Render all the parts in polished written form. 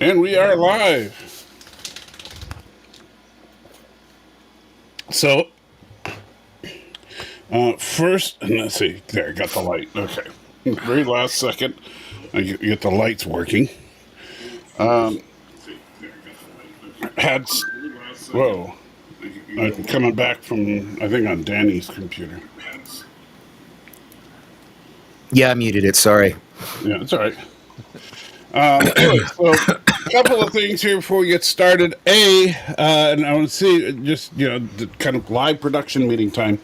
And we are live. So, first, and let's see. There, got the light. Okay. Very last second, I get the lights working. Had, whoa. I'm coming back from, I think, on Danny's computer. Yeah, I muted it. Sorry. Yeah, it's all right. Anyway, so a couple of things here before we get started. And I want to see just the kind of live production meeting time.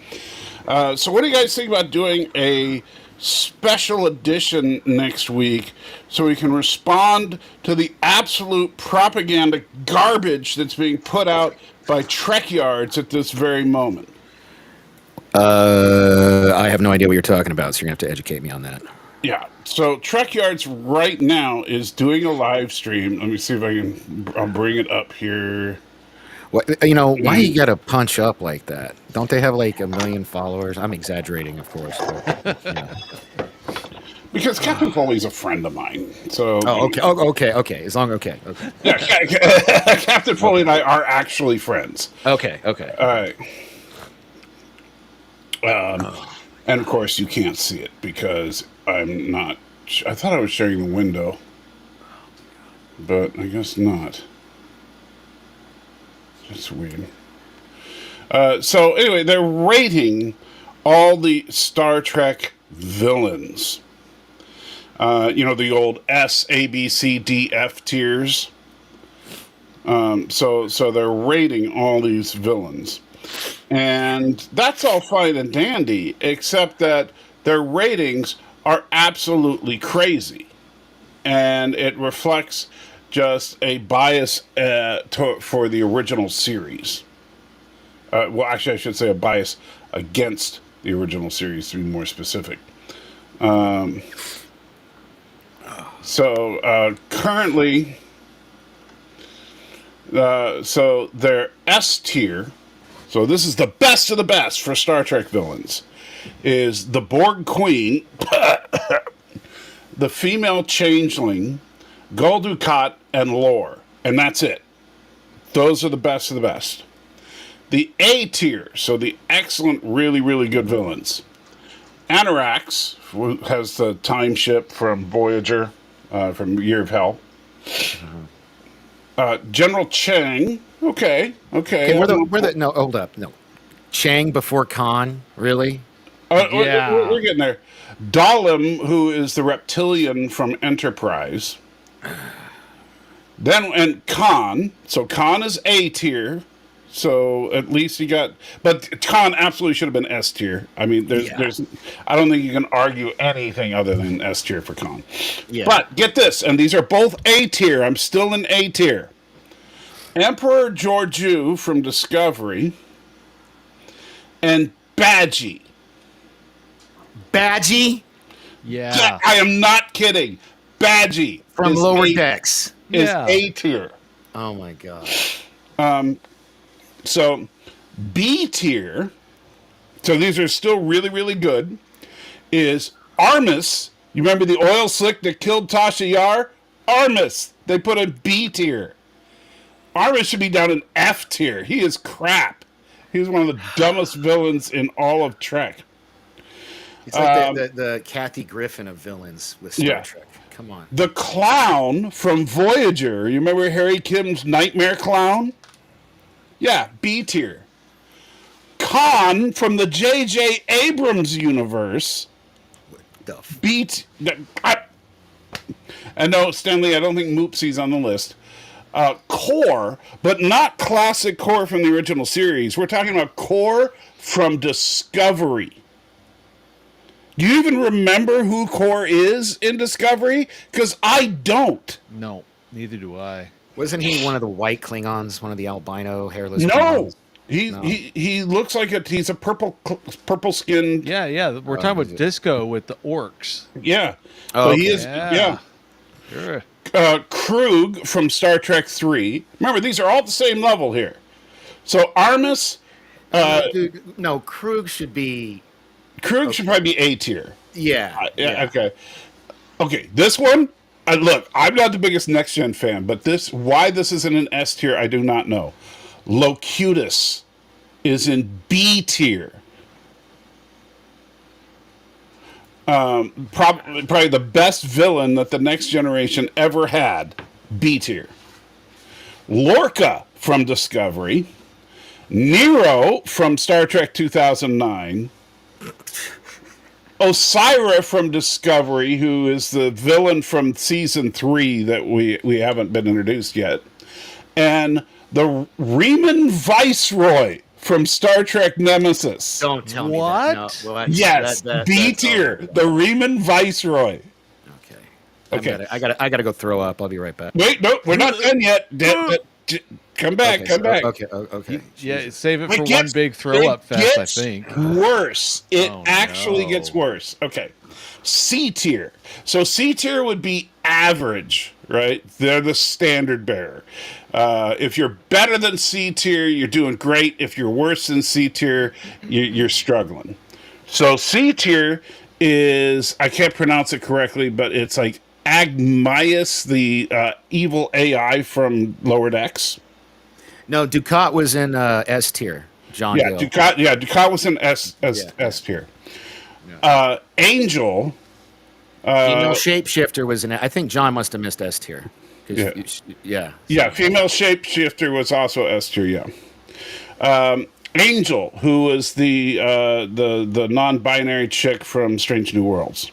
So, what do you guys think about doing a special edition next week so we can respond to the absolute propaganda garbage that's being put out by Trek Yards at this very moment? I have no idea what you're talking about, so you're going to have to educate me on that. Yeah. So Trek Yards right now is doing a live stream. Let me see if I'll bring it up here. What, why you got to punch up like that? Don't they have like 1 million followers? I'm exaggerating, of course. But, Because Captain Foley's a friend of mine. So okay. As long okay. Yeah, Captain Foley and I are actually friends. Okay. All right. And of course, you can't see it because I'm not. I thought I was sharing the window, but I guess not. That's weird. So anyway, they're rating all the Star Trek villains. The old S, A, B, C, D, F tiers. So they're rating all these villains. And that's all fine and dandy, except that their ratings are absolutely crazy. And it reflects just a bias for the original series. Well, actually, I should say a bias against the original series, to be more specific. Currently, so their S tier, so this is the best of the best for Star Trek villains, is the Borg Queen, the female changeling, Gul Dukat, and Lore. And that's it. Those are the best of the best. The A tier, so the excellent, really, really good villains. Anorax, who has the time ship from Voyager, from Year of Hell. General Chang, okay. No, hold up. No. Chang before Khan, really? Yeah. We're getting there. Dahlem, who is the reptilian from Enterprise. And Khan. So Khan is A tier. So at least you got, but Khan absolutely should have been S tier. I mean, there's, I don't think you can argue anything other than S tier for Khan. Yeah. But get this, and these are both A tier. I'm still in A tier. Emperor Georgiou from Discovery, and Badgie. Badgie? Yeah. I am not kidding. Badgie from Lower Decks is A tier. Oh my god. So B tier, so these are still really, really good, is Armus. You remember the oil slick that killed Tasha Yar? Armus. They put a B tier. Armus should be down in F tier. He is crap. He's one of the dumbest villains in all of Trek. It's like the Kathy Griffin of villains with Star Trek. Come on. The clown from Voyager. You remember Harry Kim's Nightmare Clown? Yeah, B tier. Khan from the J.J. Abrams universe. B tier. And no, Stanley, I don't think Moopsie's on the list. Core, but not classic Core from the original series. We're talking about Core from Discovery. Do you even remember who Core is in Discovery? Because I don't. No, neither do I. Wasn't he one of the white Klingons, one of the albino hairless Klingons? No. He looks like he's a purple skinned. Yeah. We're talking about Disco with the orcs. Yeah. Oh, okay. He is. Yeah. Sure. Krug from Star Trek 3. Remember, these are all at the same level here. So Armus. No, Krug should be. Krug should probably be A tier. Yeah. Okay. Okay. This one, Look, I'm not the biggest Next Gen fan, but why this isn't an S tier, I do not know. Locutus is in B tier. Probably the best villain that the Next Generation ever had. B tier. Lorca from Discovery. Nero from Star Trek 2009. Osira from Discovery, who is the villain from season 3 that we haven't been introduced yet. And the Riemann Viceroy from Star Trek Nemesis. Don't tell me What? that. No, what? Yes, B tier, the Riemann Viceroy. Okay. I gotta go throw up. I'll be right back. Wait, no, we're not done yet. Come back, Okay, come back. Okay. Yeah, save it It for gets- one big throw up it fest, I gets think. Worse. It Oh, actually no. gets worse. Okay. C tier. So C tier would be average, right? They're the standard bearer. If you're better than C tier, you're doing great. If you're worse than C tier, you're struggling. So C tier is, I can't pronounce it correctly, but it's like Agmias, the evil AI from Lower Decks. No, Ducat was in S tier. John Yeah, Gill. Ducat was in S tier. Angel. Female shapeshifter was in it. I think John must have missed S tier. Yeah. Yeah. Female shapeshifter was also S tier. Yeah. Angel, who was the non-binary chick from Strange New Worlds.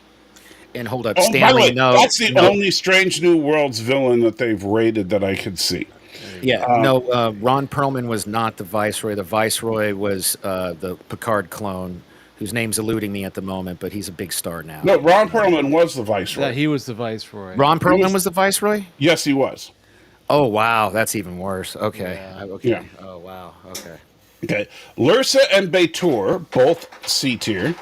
And hold up, Oh, by the Stanley. way, No, that's the no. only Strange New Worlds villain that they've rated that I could see. Yeah, Ron Perlman was not the Viceroy. The Viceroy was the Picard clone, whose name's eluding me at the moment, but he's a big star now. No, Ron Perlman was the Viceroy. That he was the Viceroy. Ron Perlman was the Viceroy? Yes, he was. Oh, wow. That's even worse. Okay. Yeah. Okay. Yeah. Oh, wow. Okay. Okay. Lursa and Beitor, both C tier.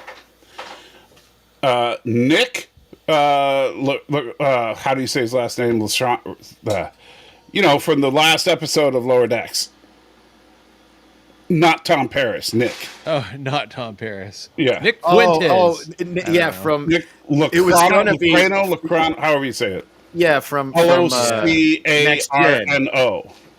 Nick, how do you say his last name? From the last episode of Lower Decks. Not Tom Paris, Nick. Oh, not Tom Paris. Yeah. Nick Fuentes. Yeah, from Nick Lacrano, It was gonna be- Lacrano, however you say it. from Locarno.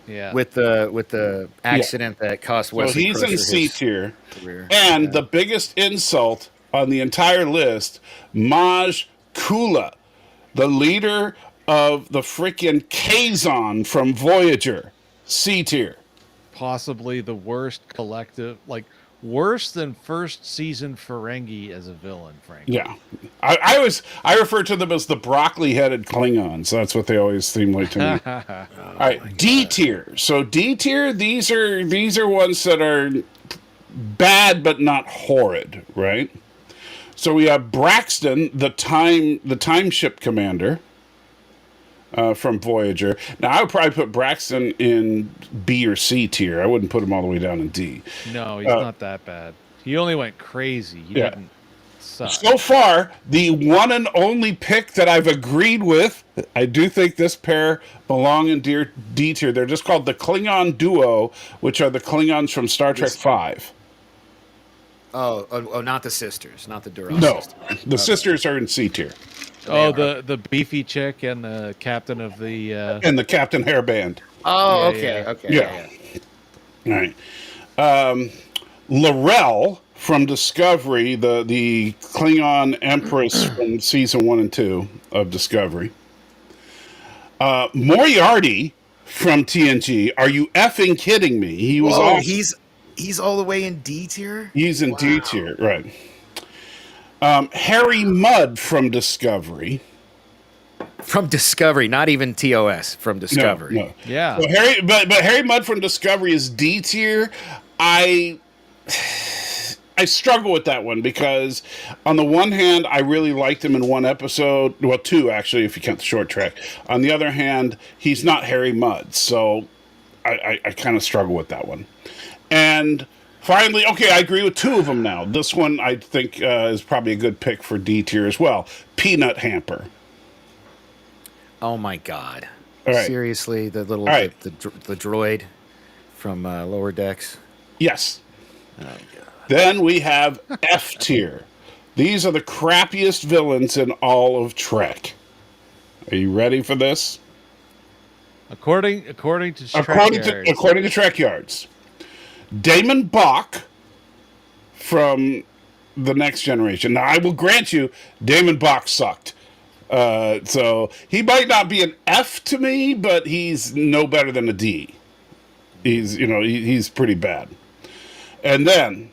Yeah. with the accident that cost So Wesley he's Crusher in C his tier. career. And the biggest insult on the entire list, Maj Kula, the leader of the freaking Kazon from Voyager. C tier. Possibly the worst collective, like worse than first season Ferengi as a villain, frankly. Yeah. I refer to them as the broccoli-headed Klingons. That's what they always seem like to me. All right, D tier. So D tier, these are ones that are bad but not horrid, right? So we have Braxton, the time ship commander from Voyager. Now I would probably put Braxton in B or C tier. I wouldn't put him all the way down in D. No, he's not that bad. He only went crazy. He didn't suck. So far, the one and only pick that I've agreed with, I do think this pair belong in D tier. They're just called the Klingon duo, which are the Klingons from Star Trek V. Oh, not the sisters, not the Duras No, sisters. the sisters are in C tier. Oh, the beefy chick and the captain of the And the Captain Hairband. Oh, Yeah, okay. Yeah. All right. L'Rell from Discovery, the Klingon Empress from season 1 and 2 of Discovery. Moriarty from TNG. Are you effing kidding me? He was awesome. He's all the way in D tier. He's in D tier, right. Harry Mudd from Discovery. From Discovery, not even TOS. From Discovery. No. yeah. So but Harry Mudd from Discovery is D tier. I struggle with that one because on the one hand, I really liked him in one episode. Well, two actually, if you count the short track. On the other hand, he's not Harry Mudd, so I kind of struggle with that one. And finally, okay, I agree with two of them now. This one I think is probably a good pick for D tier as well. Peanut Hamper. Oh my God! All right. Seriously, the little All right. the droid from Lower Decks. Yes. Then we have F tier. These are the crappiest villains in all of Trek. Are you ready for this? According to According to Trek Yards, Damon Bach from The Next Generation. Now, I will grant you, Damon Bach sucked. So he might not be an F to me, but he's no better than a D. He's pretty bad. And then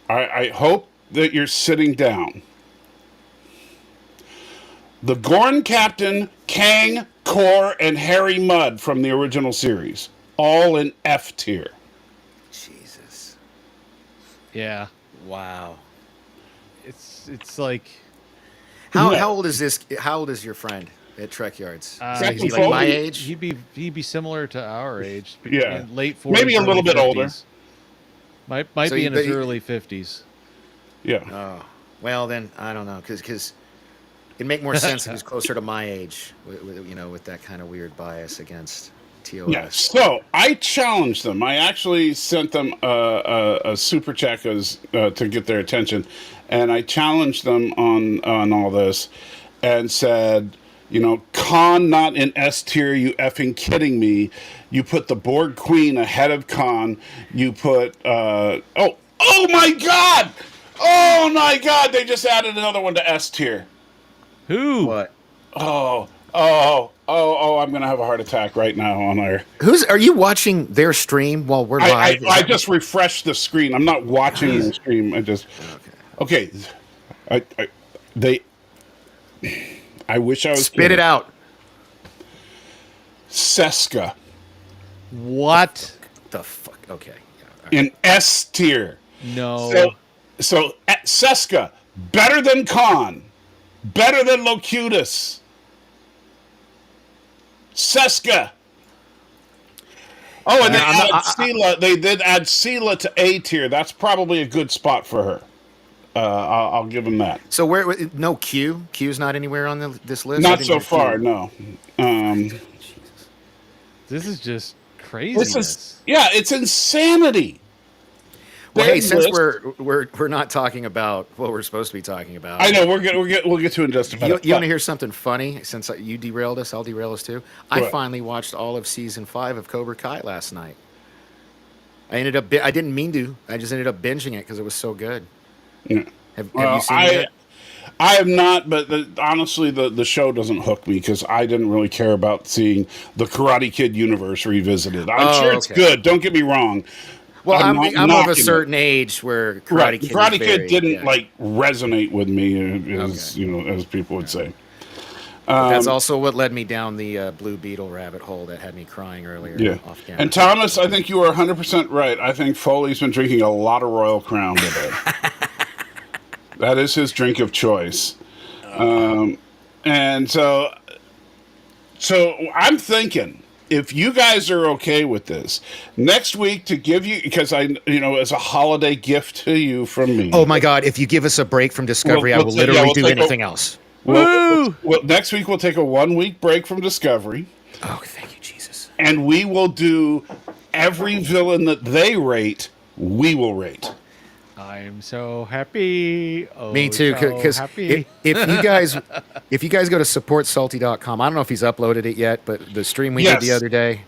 I hope that you're sitting down. The Gorn Captain, Kang, Kor, and Harry Mudd from the original series. All in F tier. Jesus. Yeah. Wow. It's like How old is this? How old is your friend at Trek Yards? Is he like Foley? my age? he'd be similar to our age. Yeah. In late 40s, Maybe a little early bit 50s. older. Might So be you- in but his he- early 50s. Yeah. Oh, well then I don't know because it'd make more sense if he was closer to my age. With that kind of weird bias against TOS. Yeah, so I challenged them. I actually sent them a super check to get their attention, and I challenged them on all this, and said, Khan not in S tier. You effing kidding me? You put the Borg Queen ahead of Khan. You put oh my god! They just added another one to S tier. Who? What? Oh! I'm gonna have a heart attack right now on our. Are you watching their stream while we're live? I just refreshed the screen. I'm not watching the stream. I just okay. I wish I was spit it out. Seska What? The fuck? Okay. in S tier. No. So Seska better than Khan, better than Locutus. Seska. Oh, and they added Sela. They did add Sela to A tier. That's probably a good spot for her. I'll give them that. So no Q? Q's not anywhere on this list. Not so far, no. This is just craziness. It's insanity. Well, Their hey, since list- we're not talking about what we're supposed to be talking about. I know we'll get to it in just a minute. You want to hear something funny? Since you derailed us, I'll derail us too. I What? finally watched all of season 5 of Cobra Kai last night. I didn't mean to. I just ended up binging it because it was so good. Yeah. Have you seen it? I have not, but honestly, the show doesn't hook me because I didn't really care about seeing the Karate Kid universe revisited. I'm sure it's okay. good. Don't get me wrong. Well, I'm not of a knocking certain age where Karate Right. Kid. Karate is Kid very- didn't yeah. resonate with me, as Okay. as people would say. That's also what led me down the Blue Beetle rabbit hole that had me crying earlier. Yeah. Off camera. And Thomas, I think you are 100% right. I think Foley's been drinking a lot of Royal Crown today. That is his drink of choice. And so I'm thinking, if you guys are okay with this, next week to give you, because as a holiday gift to you from me. Oh my God! If you give us a break from Discovery, I will literally do anything else. Well, next week we'll take a 1 week break from Discovery. Oh, thank you, Jesus! And we will do every villain that they rate, we will rate. I'm so happy. Oh, Me too, so because happy. if you guys go to supportsalty.com, I don't know if he's uploaded it yet, but the stream we did the Yes. other day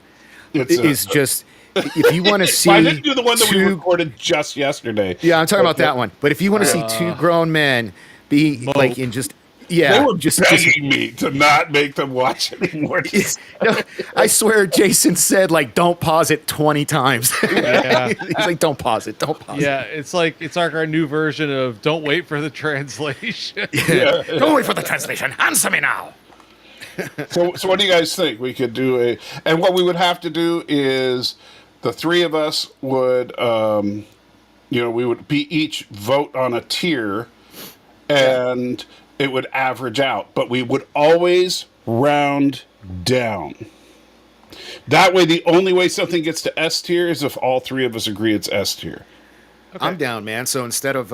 It's is just. If you want to see, I didn't do the one that we two- recorded just yesterday. Yeah, I'm talking about that one. But if you want to see two grown men be like in just They were just begging me to not make them watch anymore. no, I swear, Jason said don't pause it 20 times. Yeah. He's like, don't pause it, don't pause Yeah, it's our new version of "Don't wait for the translation." it. Don't wait for the translation. Answer me now. So what do you guys think? We could do and what we would have to do is the three of us would, we would each vote on a tier, and it would average out, but we would always round down. That way, the only way something gets to S tier is if all three of us agree it's S tier. Okay. I'm down, man. So instead of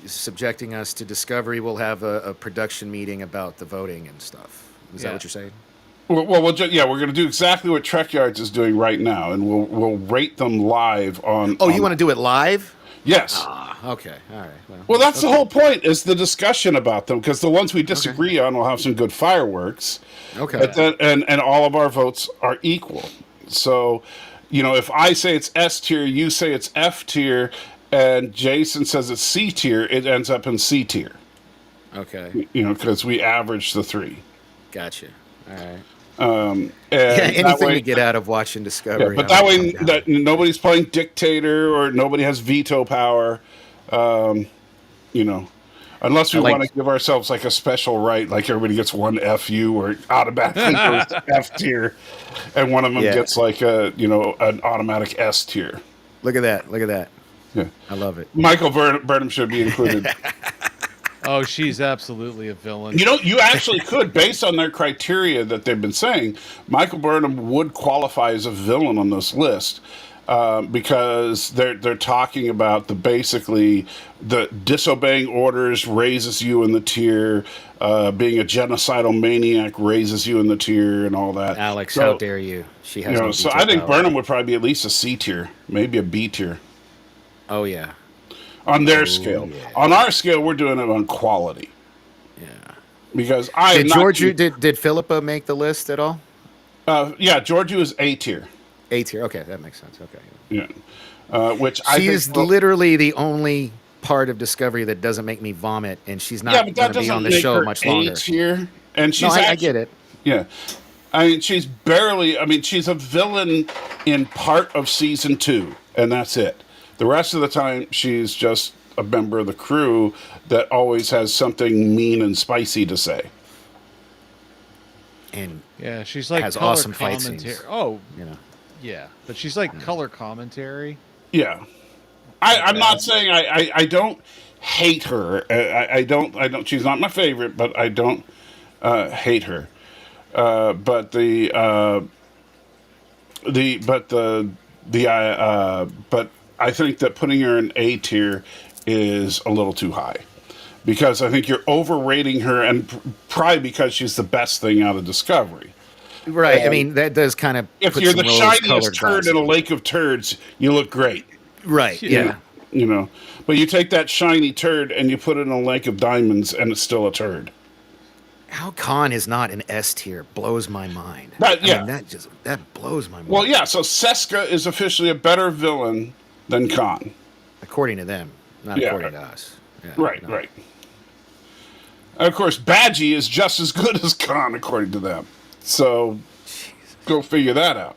subjecting us to Discovery, we'll have a production meeting about the voting and stuff. Is that what you're saying? Well, we're going to do exactly what Trek Yards is doing right now, and we'll rate them live on. Oh, you want to do it live? Yes. Okay. All right. Well, that's the whole point, is the discussion about them, because the ones we disagree on will have some good fireworks. Okay. But then, and all of our votes are equal. So, if I say it's S tier, you say it's F tier, and Jason says it's C tier, it ends up in C tier. Okay. Because we average the three. Gotcha. All right. And anything way, to get out of watching Discovery. but that way that nobody's playing dictator or nobody has veto power. Unless we want to give ourselves like a special right, like everybody gets one FU or automatically goes to F tier, and one of them gets like an automatic S tier. Look at that! Look at that! Yeah, I love it. Michael Burnham should be included. Oh, she's absolutely a villain. You actually could, based on their criteria that they've been saying, Michael Burnham would qualify as a villain on this list. Because they're talking about basically the disobeying orders raises you in the tier, being a genocidal maniac raises you in the tier, and all that. Alex, how dare you? She has no so I think Burnham would probably be at least a C tier, maybe a B tier. Oh yeah. On their scale. Yeah. On our scale, we're doing it on quality. Yeah. Because did Philippa make the list at all? Yeah, Georgiou is A tier. A tier. Okay, that makes sense. Okay. Yeah. Which she is literally the only part of Discovery that doesn't make me vomit, and she's not going to be on the show much longer. Tier, and she's I get it. Yeah. I mean, she's barely. I mean, she's a villain in part of season 2, and that's it. The rest of the time, she's just a member of the crew that always has something mean and spicy to say. And yeah, she's like has color awesome fight commentary. scenes. Oh, yeah, but she's like color commentary. Yeah, I'm not saying I don't hate her. I don't. She's not my favorite, but I don't hate her. But I think that putting her in A tier is a little too high, because I think you're overrating her, and probably because she's the best thing out of Discovery. Right. I mean, that does kind of. If you're the shiniest turd in a lake of turds, you look great. Right. Yeah. But you take that shiny turd and you put it in a lake of diamonds, and it's still a turd. How Khan is not an S tier blows my mind. But yeah, I mean, that blows my mind. Well, yeah. So Seska is officially a better villain than Khan, according to them, not according to us. Yeah, right. Right. Of course, Badgie is just as good as Khan, according to them. So, go figure that out.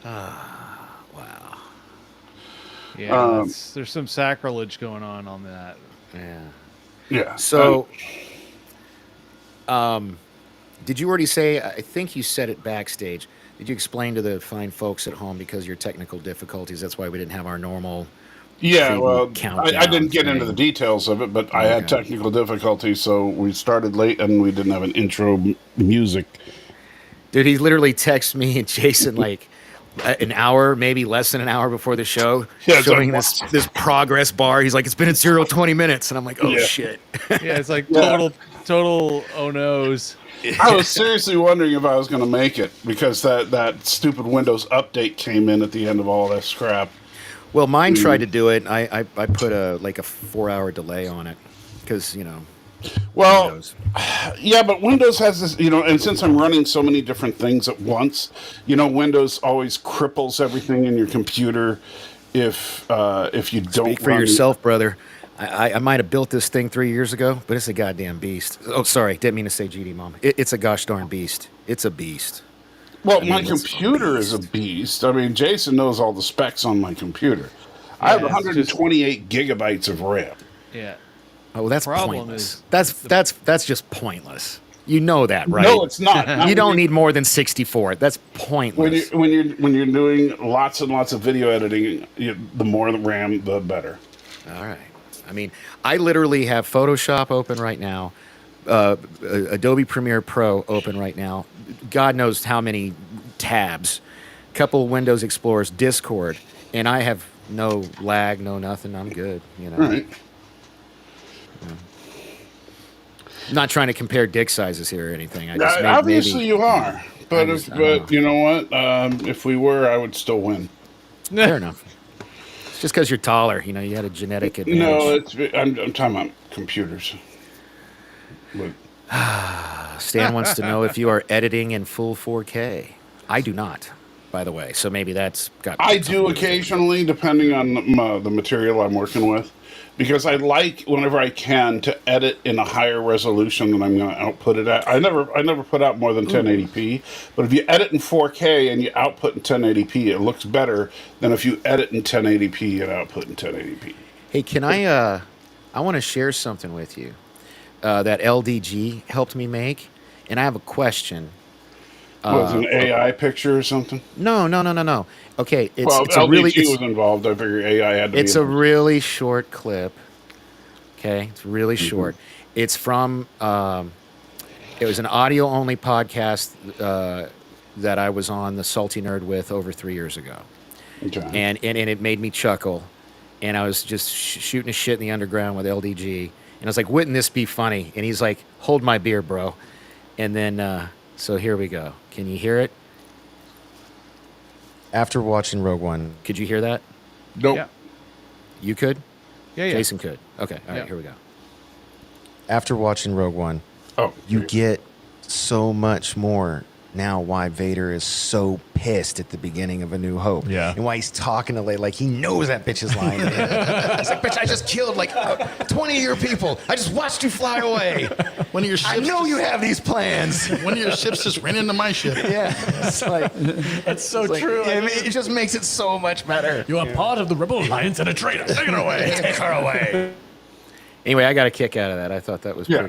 Wow. Yeah, there's some sacrilege going on that. Yeah. Yeah. So, did you already say? I think you said it backstage. Did you explain to the fine folks at home, because of your technical difficulties, that's why we didn't have our normal? Yeah, well, I didn't get into the details of it, but I had technical difficulties, so we started late and we didn't have an intro music. Dude, he literally texted me and Jason like an hour, maybe less than an hour before the show, showing this progress bar. He's like, it's been at 20 minutes. And I'm like, oh, shit. Yeah, it's like total oh no's. I was seriously wondering if I was going to make it, because that stupid Windows update came in at the end of all this crap. Well, mine tried to do it. I put a 4-hour delay on it, because Well, Windows. Yeah, but Windows has this, and since I'm running so many different things at once, Windows always cripples everything in your computer if you don't. Speak for yourself, brother. I might have built this thing 3 years ago, but it's a goddamn beast. Oh, sorry, didn't mean to say GD, Mom. It's a gosh darn beast. It's a beast. Well, my computer is a beast. I mean, Jason knows all the specs on my computer. I have 128 gigabytes of RAM. Yeah. Oh, that's pointless. That's just pointless. You know that, right? No, it's not. You don't need more than 64. That's pointless. When you're doing lots and lots of video editing, the more the RAM, the better. All right. I mean, I literally have Photoshop open right now, Adobe Premiere Pro open right now. God knows how many tabs, couple Windows Explorers, Discord, and I have no lag, no nothing. I'm good. Right. I'm not trying to compare dick sizes here or anything. Obviously you are, but you know what? If we were, I would still win. Fair enough. It's just because you're taller. You know, you had a genetic No, advantage. I'm talking about computers. But Stan wants to know if you are editing in full 4K. I do not, by the way. So maybe that's got. I something to do with it. occasionally, depending on the material I'm working with, because I like whenever I can to edit in a higher resolution than I'm going to output it at. I never put out more than 1080p, but if you edit in 4K and you output in 1080p, it looks better than if you edit in 1080p and output in 1080p. Hey, can I want to share something with you that LDG helped me make, and I have a question. Was it an AI picture or something? No. Okay, Well, it's a really LDG was involved. I figure AI had to be it's a involved. really short clip. Okay, it's really Mm-hmm. short. It's from it was an audio only podcast that I was on the Salty Nerd with over 3 years ago, Okay. and it made me chuckle, and I was just shooting a shit in the underground with LDG, and I was like, "Wouldn't this be funny?" And he's like, "Hold my beer, bro," and then so here we go. Can you hear it? After watching Rogue One, could you hear that? Nope. Yeah. You could? Yeah. Jason could. Okay. All right, Yeah. here we go. After watching Rogue One, Oh, you okay. get so much more now why Vader is so pissed at the beginning of A New Hope. Yeah. And why he's talking to Leia like he knows that bitch is lying to him. He's like, bitch, I just killed like 20 of your people. I just watched you fly away. One of your ships I know you have these plans. One of your ships just ran into my ship. Yeah. It's like, That's so like, true. I mean, it just makes it so much better. You are part of the Rebel Alliance and a traitor. Take it away. Take her away. Anyway, I got a kick out of that. I thought that was Yeah.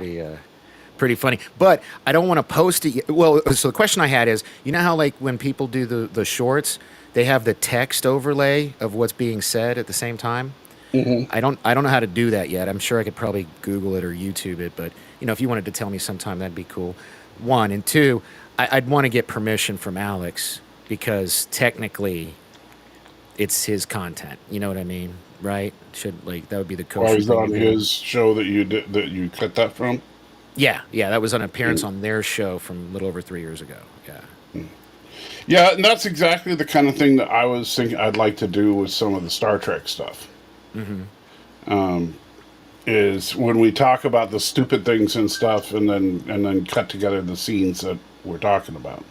pretty funny. But I don't want to post it yet. Well, so the question I had is, you know how like when people do the shorts, they have the text overlay of what's being said at the same time? Mm-hmm. I don't know how to do that yet. I'm sure I could probably Google it or YouTube it, but you know, if you wanted to tell me sometime, that'd be cool. One, and two, I'd want to get permission from Alex because technically it's his content. You know what I mean? Right? Should like that would be the Well, kosher he's thing on to do. his show that you cut that from. Yeah, that was an appearance on their show from a little over 3 years ago. Yeah. Yeah, and that's exactly the kind of thing that I was thinking I'd like to do with some of the Star Trek stuff. Is when we talk about the stupid things and stuff, and then cut together the scenes that we're talking about.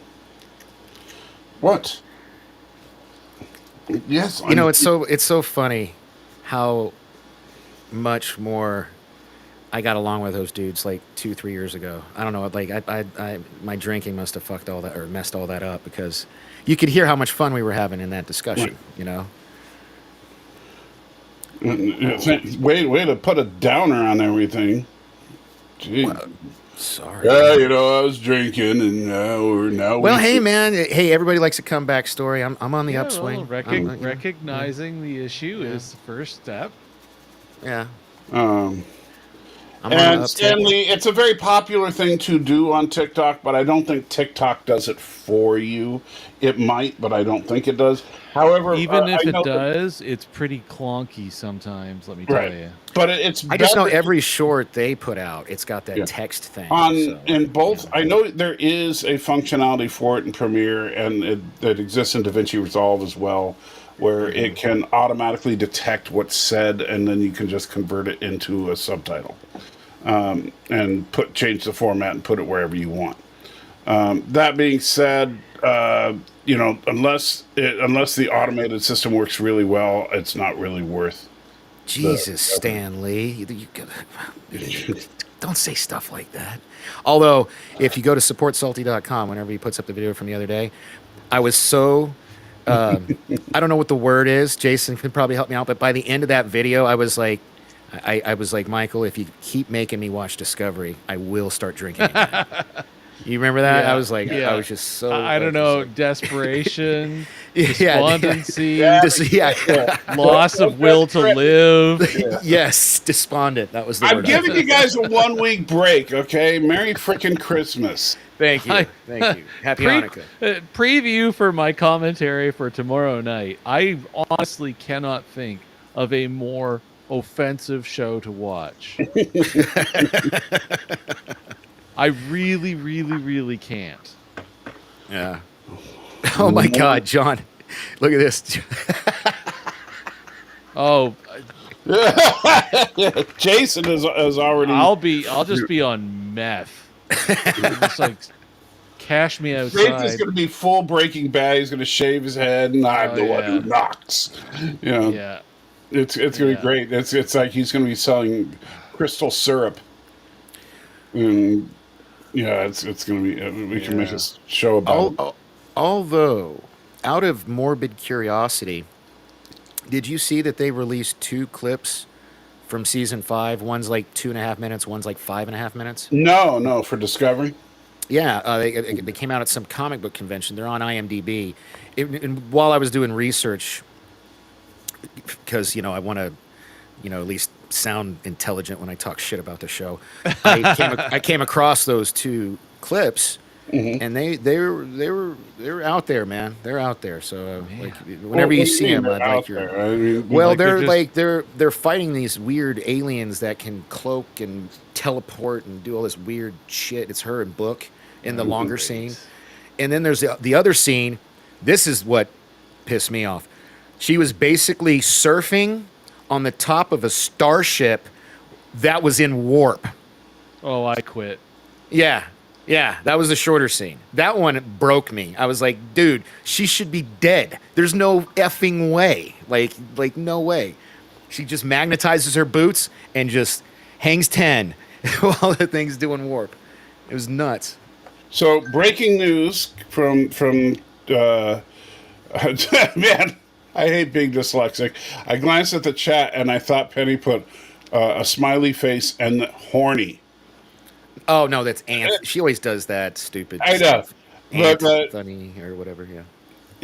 What? Yes, You know, it's so funny how much more I got along with those dudes like 2-3 years ago. I don't know, like I my drinking must have fucked all that or messed all that up because you could hear how much fun we were having in that discussion. Right. You know. way to put a downer on everything. Gee. Sorry. Yeah, you know, I was drinking, and now. Well, hey man, hey, everybody likes a comeback story. I'm on the Yeah, upswing. well, I'm- recognizing the issue is the first step. yeah. Um, I'm on and the uptick. Stanley, it's a very popular thing to do on TikTok, but I don't think TikTok does it for you. It might, but I don't think it does. However, Even if I it know that- does, it's pretty clunky sometimes, let me tell right? you. But it's I just know better every short they put out, it's got that Yeah. text thing. on so, in both. yeah. I know there is a functionality for it in Premiere, and it exists in DaVinci Resolve as well, where it can automatically detect what's said, and then you can just convert it into a subtitle, and change the format and put it wherever you want. That being said, you know, unless the automated system works really well, it's not really worth. Jesus, Stan Lee. Don't say stuff like that. Although, if you go to supportsalty.com, whenever he puts up the video from the other day, I was so, I don't know what the word is. Jason can probably help me out. But by the end of that video, I was like, Michael, if you keep making me watch Discovery, I will start drinking again. You remember that? I was like, I was just so. I don't know, desperation, despondency, Yeah. loss of will to live. Yes, despondent. That was the I'm word. giving you guys a 1 week break, okay? Merry frickin' Christmas. Thank you. Thank you. Happy Hanukkah. Preview for my commentary for tomorrow night. I honestly cannot think of a more offensive show to watch. I really, really, really can't. Yeah. Oh my God, John. Look at this. Oh, Jason is already. I'll just be on meth. Just like cash me Jason's outside. going to be full Breaking Bad. He's going to shave his head, and I'm Oh, the one who yeah. knocks. You know, Yeah. it's going to be great. It's like he's going to be selling crystal syrup, and it's going to be. We can make a show about it. Although, out of morbid curiosity, did you see that they released 2 clips from season 5? One's like 2.5 minutes. One's like 5.5 minutes. No, for Discovery. Yeah, they came out at some comic book convention. They're on IMDb. And while I was doing research, because I want to, at least sound intelligent when I talk shit about the show, I came across those 2 clips, and they were out there, man. They're out there. So like, whenever you see them, I'd like your. There? I mean, Well, like they're fighting these weird aliens that can cloak and teleport and do all this weird shit. It's her and Book in the longer scene, and then there's the other scene. This is what pissed me off. She was basically surfing on the top of a starship that was in warp. Oh, I quit. Yeah, that was the shorter scene. That one broke me. I was like, dude, she should be dead. There's no effing way. Like no way. She just magnetizes her boots and just hangs 10 while the thing's doing warp. It was nuts. So breaking news from man, I hate being dyslexic. I glanced at the chat and I thought Penny put a smiley face and horny. Oh no, that's Ant. She always does that stupid I know, stuff. but Funny or whatever. Yeah.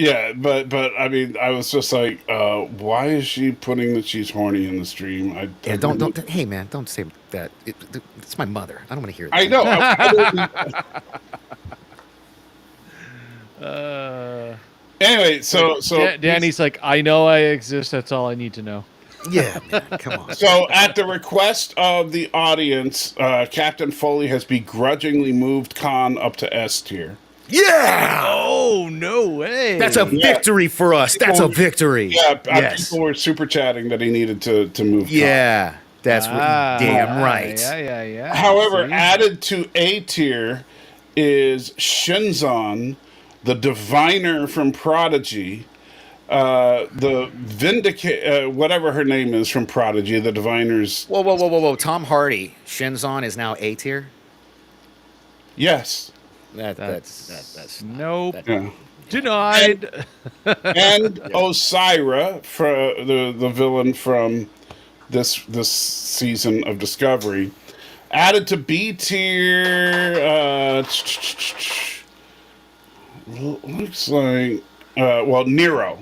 yeah, but I mean, I was just like, why is she putting that she's horny in the stream? Yeah, don't. Hey, man, don't say that. It's my mother. I don't want to hear that. I know. Anyway, so Danny's like, I know I exist. That's all I need to know. Yeah, man, come on. So, at the request of the audience, Captain Foley has begrudgingly moved Khan up to S tier. Yeah, Oh, no way. that's a victory for us. That's a victory. Yeah, Yes. people were super chatting that he needed to move. Khan. Yeah, that's damn right. Yeah. However, See? added to A tier is Shinzon, the diviner from Prodigy, the whatever her name is from Prodigy, the diviners. Whoa. Tom Hardy, Shinzon is now A tier. Yes. That's Nope. Yeah. Denied. And Osira, the villain from this season of Discovery, added to B tier. Looks like Nero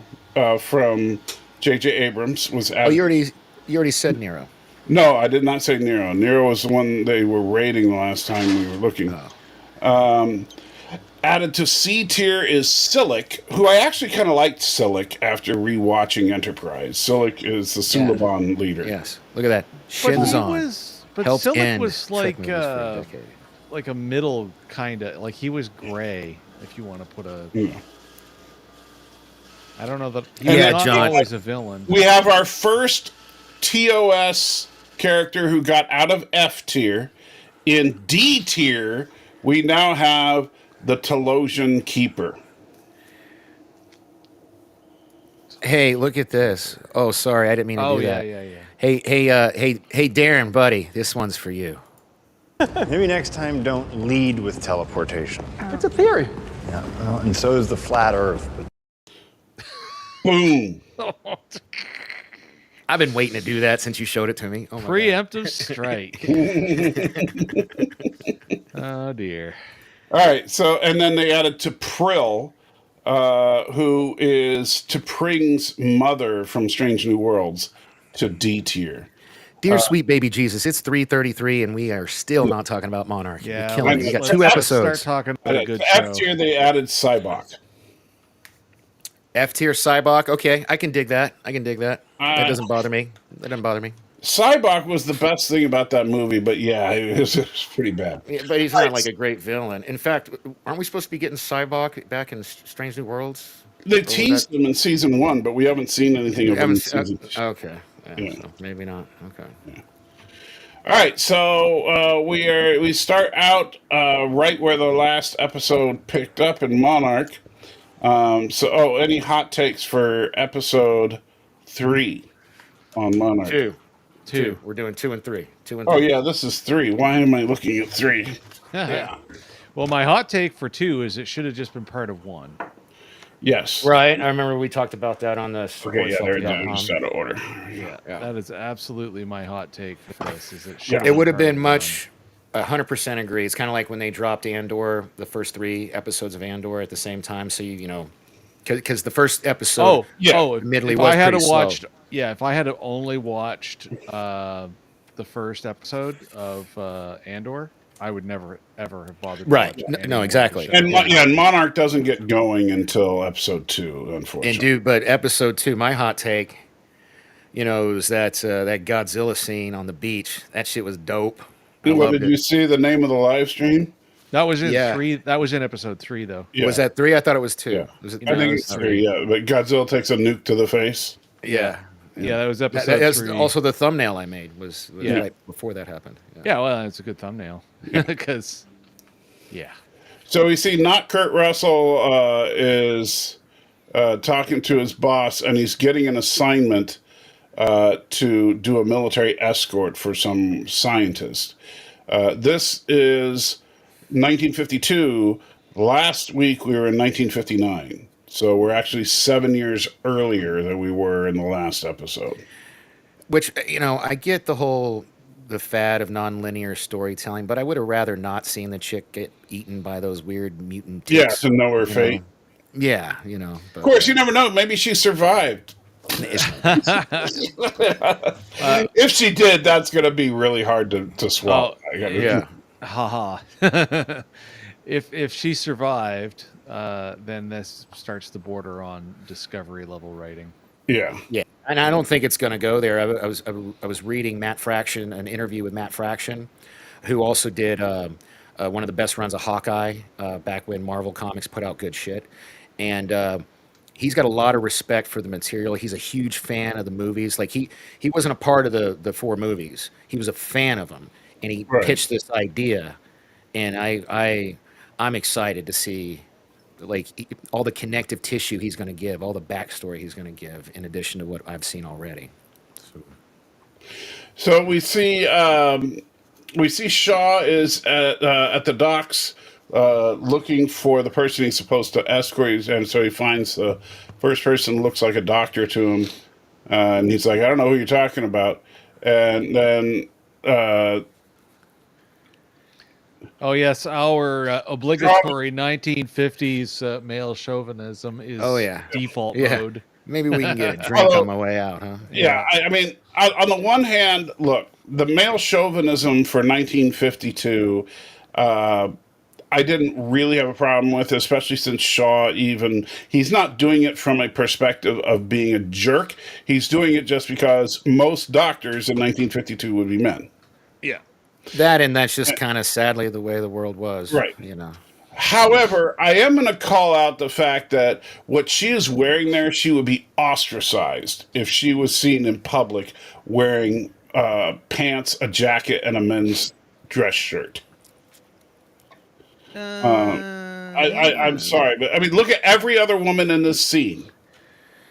from J.J. Abrams was added. Oh, you already said Nero. No, I did not say Nero. Nero was the one they were rating the last time we were looking. Added to C tier is Silic, who I actually kind of liked Silic after rewatching Enterprise. Silic is the Suliban leader. Yes, look at that. But Shinzon. Silic end was Trek movies for a decade. like a middle kind of, like he was gray, if you want to put a... Yeah. I don't know that... Yeah, not John. always a villain. We have our first TOS character who got out of F tier. In D tier, we now have the Telosian Keeper. Hey, look at this. Oh, sorry, I didn't mean to do that. Yeah. Hey, Darren, buddy, this one's for you. Maybe next time don't lead with teleportation. It's a theory. Yeah, well, and so is the flat Earth. Boom. I've been waiting to do that since you showed it to me. Oh my God. Preemptive strike. Oh, dear. All right, so, and then they added to Prill, who is T'Pring's mother from Strange New Worlds, to D tier. Dear sweet baby Jesus, it's 3:33 and we are still not talking about Monarchy. Yeah, We're killing it. We got let's 2 start episodes. talking about a good To show. F tier, they added Cybok. F tier Cybok. Okay, I can dig that. That doesn't bother me. Cybok was the best thing about that movie, but yeah, it was pretty bad. Yeah, but he's not like a great villain. In fact, aren't we supposed to be getting Cybok back in Strange New Worlds? They was teased that? them in season 1, but we haven't seen anything You of them haven't in season. okay. Yeah, Yeah. so maybe not. Okay. All right, so we start out right where the last episode picked up in Monarch. Any hot takes for episode 3 on Monarch? Two. Two. We're doing 2 and 3. 2 and Oh 3. yeah, this is 3. Why am I looking at 3? Yeah. Well, my hot take for 2 is it should have just been part of 1. Yes. Right. I remember we talked about that on the Okay. Yeah, they're sportsalty.com. just out of order. Yeah, Yeah. that is absolutely my hot take for this. Is it? Yeah. It would have part been of much 100% agree. It's kind of like when they dropped Andor, the first 3 episodes of Andor at the same time. So you know, because the first episode, Oh, Yeah. oh! admittedly, If was I had pretty watched, slow. yeah, if I had only watched the first episode of Andor, I would never ever have bothered. to Right. watch No, any no, more of the exactly. show. And Monarch doesn't get going until episode 2, unfortunately. And dude, but episode 2, my hot take, was that that Godzilla scene on the beach. That shit was dope. I Well, loved did you it. see the name of the live stream? That was in Yeah. 3. That was in episode 3, though. Yeah. Was that 3? I thought it was 2. Yeah. Was it I No, think it's it's 3. Yeah, but Godzilla takes a nuke to the face. Yeah. Yeah, that was That- episode that's 3. also the thumbnail I made was Yeah. right before that happened. Yeah, well, it's a good thumbnail because, yeah. So we see not Kurt Russell is talking to his boss, and he's getting an assignment to do a military escort for some scientist. This is 1952. Last week we were in 1959. So we're actually 7 years earlier than we were in the last episode. Which I get the fad of nonlinear storytelling, but I would have rather not seen the chick get eaten by those weird mutant Yeah, ticks. to know her you fate. know. Yeah, but, Of course, you never know. Maybe she survived. If she did, that's going to be really hard to swallow. yeah. Haha. If she survived, then this starts to border on Discovery level writing. Yeah. Yeah, and I don't think it's going to go there. I was reading an interview with Matt Fraction, who also did one of the best runs of Hawkeye back when Marvel Comics put out good shit, and he's got a lot of respect for the material. He's a huge fan of the movies. Like he wasn't a part of the 4 movies. He was a fan of them, and he Right. pitched this idea, and I'm excited to see all the connective tissue he's going to give, all the backstory he's going to give, in addition to what I've seen already. So we see Shaw is at the docks looking for the person he's supposed to escort, and so he finds the first person looks like a doctor to him, and he's like, "I don't know who you're talking about," and then. Oh yes, our obligatory 1950s male chauvinism is default mode. Maybe we can get a drink on my way out, huh? Yeah, I mean, on the one hand, look, the male chauvinism for 1952, I didn't really have a problem with, especially since Shaw he's not doing it from a perspective of being a jerk. He's doing it just because most doctors in 1952 would be men. Yeah. That's just kind of sadly the way the world was. Right. However, I am going to call out the fact that what she is wearing there, she would be ostracized if she was seen in public wearing pants, a jacket, and a men's dress shirt. I'm sorry, but I mean, look at every other woman in this scene.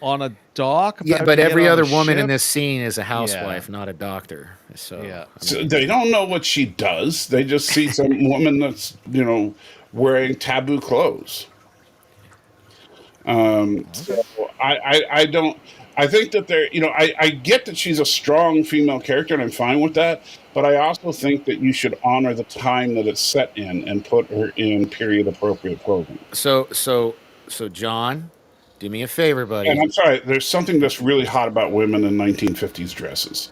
On a dock? Yeah, about but to get every on other a woman in ship? this scene is a housewife, not a doctor. So, Yeah. So they don't know what she does. They just see some woman that's, wearing taboo clothes. So I don't. I think that I get that she's a strong female character, and I'm fine with that. But I also think that you should honor the time that it's set in and put her in period appropriate clothing. So John, do me a favor, buddy. And I'm sorry, there's something that's really hot about women in 1950s dresses.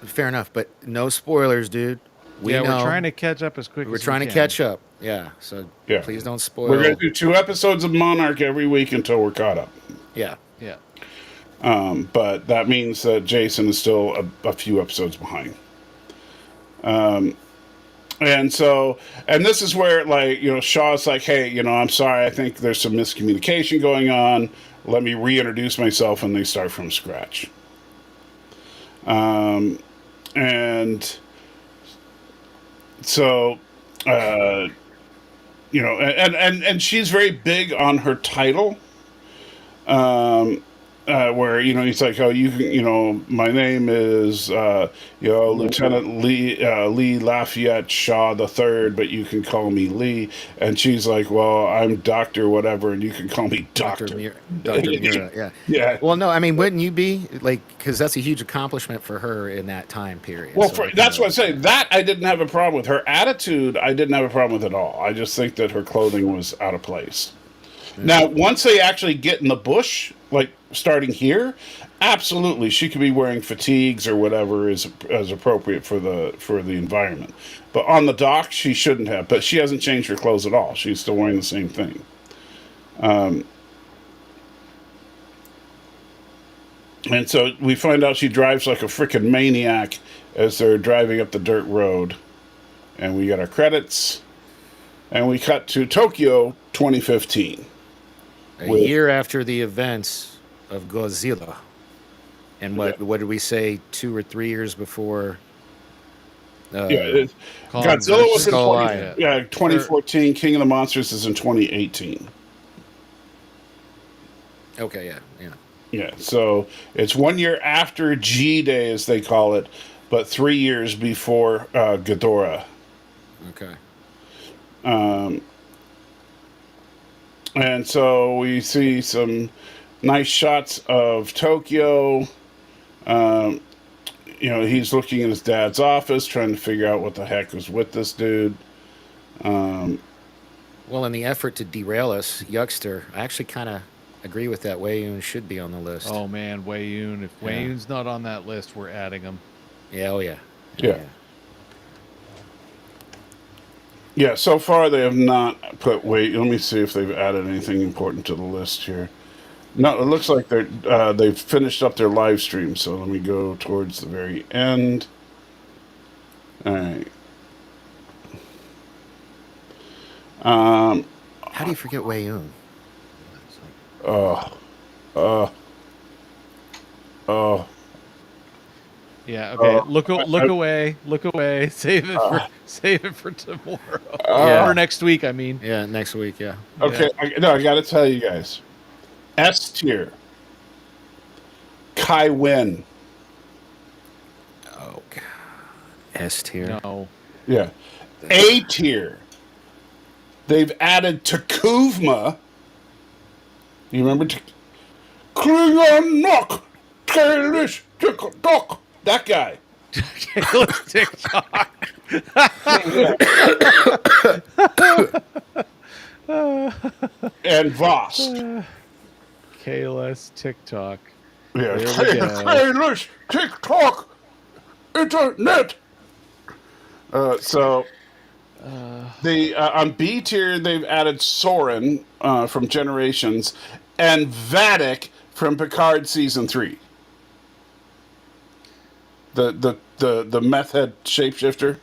Fair enough, but no spoilers, dude. We're trying to catch up as quick We're as trying we to can. catch up. Yeah. So Yeah. please don't spoil. We're going to do 2 episodes of Monarch every week until we're caught up. Yeah. Yeah. But that means that Jason is still a few episodes behind. And so, and this is where, like, Shaw's like, hey, I'm sorry, I think there's some miscommunication going on. Let me reintroduce myself, and they start from scratch. And so, and she's very big on her title. Where he's like, oh, you can, my name is Lieutenant Lee Lafayette Shaw the Third, but you can call me Lee. And she's like, well, I'm Doctor whatever, and you can call me Doctor. Dr. Mira, yeah. Yeah. Well, no, I mean, wouldn't you be like, because that's a huge accomplishment for her in that time period. Well, So that's what I say. That I didn't have a problem with. Her attitude, I didn't have a problem with at all. I just think that her clothing was out of place. Now, once they actually get in the bush, like starting here, absolutely, she could be wearing fatigues or whatever is as appropriate for the environment. But on the dock, she shouldn't have. But she hasn't changed her clothes at all. She's still wearing the same thing. And so we find out she drives like a freaking maniac as they're driving up the dirt road. And we got our credits. And we cut to Tokyo 2015. a year after the events of Godzilla. And what did we say, 2 or 3 years before? Godzilla was in Skull 2014. King of the Monsters is in 2018. Okay, yeah. Yeah, so it's 1 year after G Day, as they call it, but 3 years before Ghidorah. Okay. And so we see some nice shots of Tokyo. He's looking in his dad's office, trying to figure out what the heck was with this dude. Well, in the effort to derail us, Yuckster, I actually kind of agree with that. Wei-Yun should be on the list. Oh man, Wei-Yun. If Wei-Yun's not on that list, we're adding him. Yeah, oh yeah. Yeah. Yeah, so far they have not put weight. Let me see if they've added anything important to the list here. No, it looks like they've finished up their live stream. So let me go towards the very end. All right. How do you forget Wei-Yun? Yeah. Okay. Look away. Look away. Save it for tomorrow. Or next week. I mean. Yeah, next week. Yeah. Okay. Yeah. I got to tell you guys. S tier. Kai Wynn. Oh God. S tier. No. Yeah. A tier. They've added Takuvma. You remember? Klingon knock. Kalish TikTok. That guy. TikTok. And Voss. KLS TikTok. Yeah. There we go. Kalish TikTok. Internet. They on B tier they've added Soren from Generations and Vatic from Picard season 3. The meth head shapeshifter.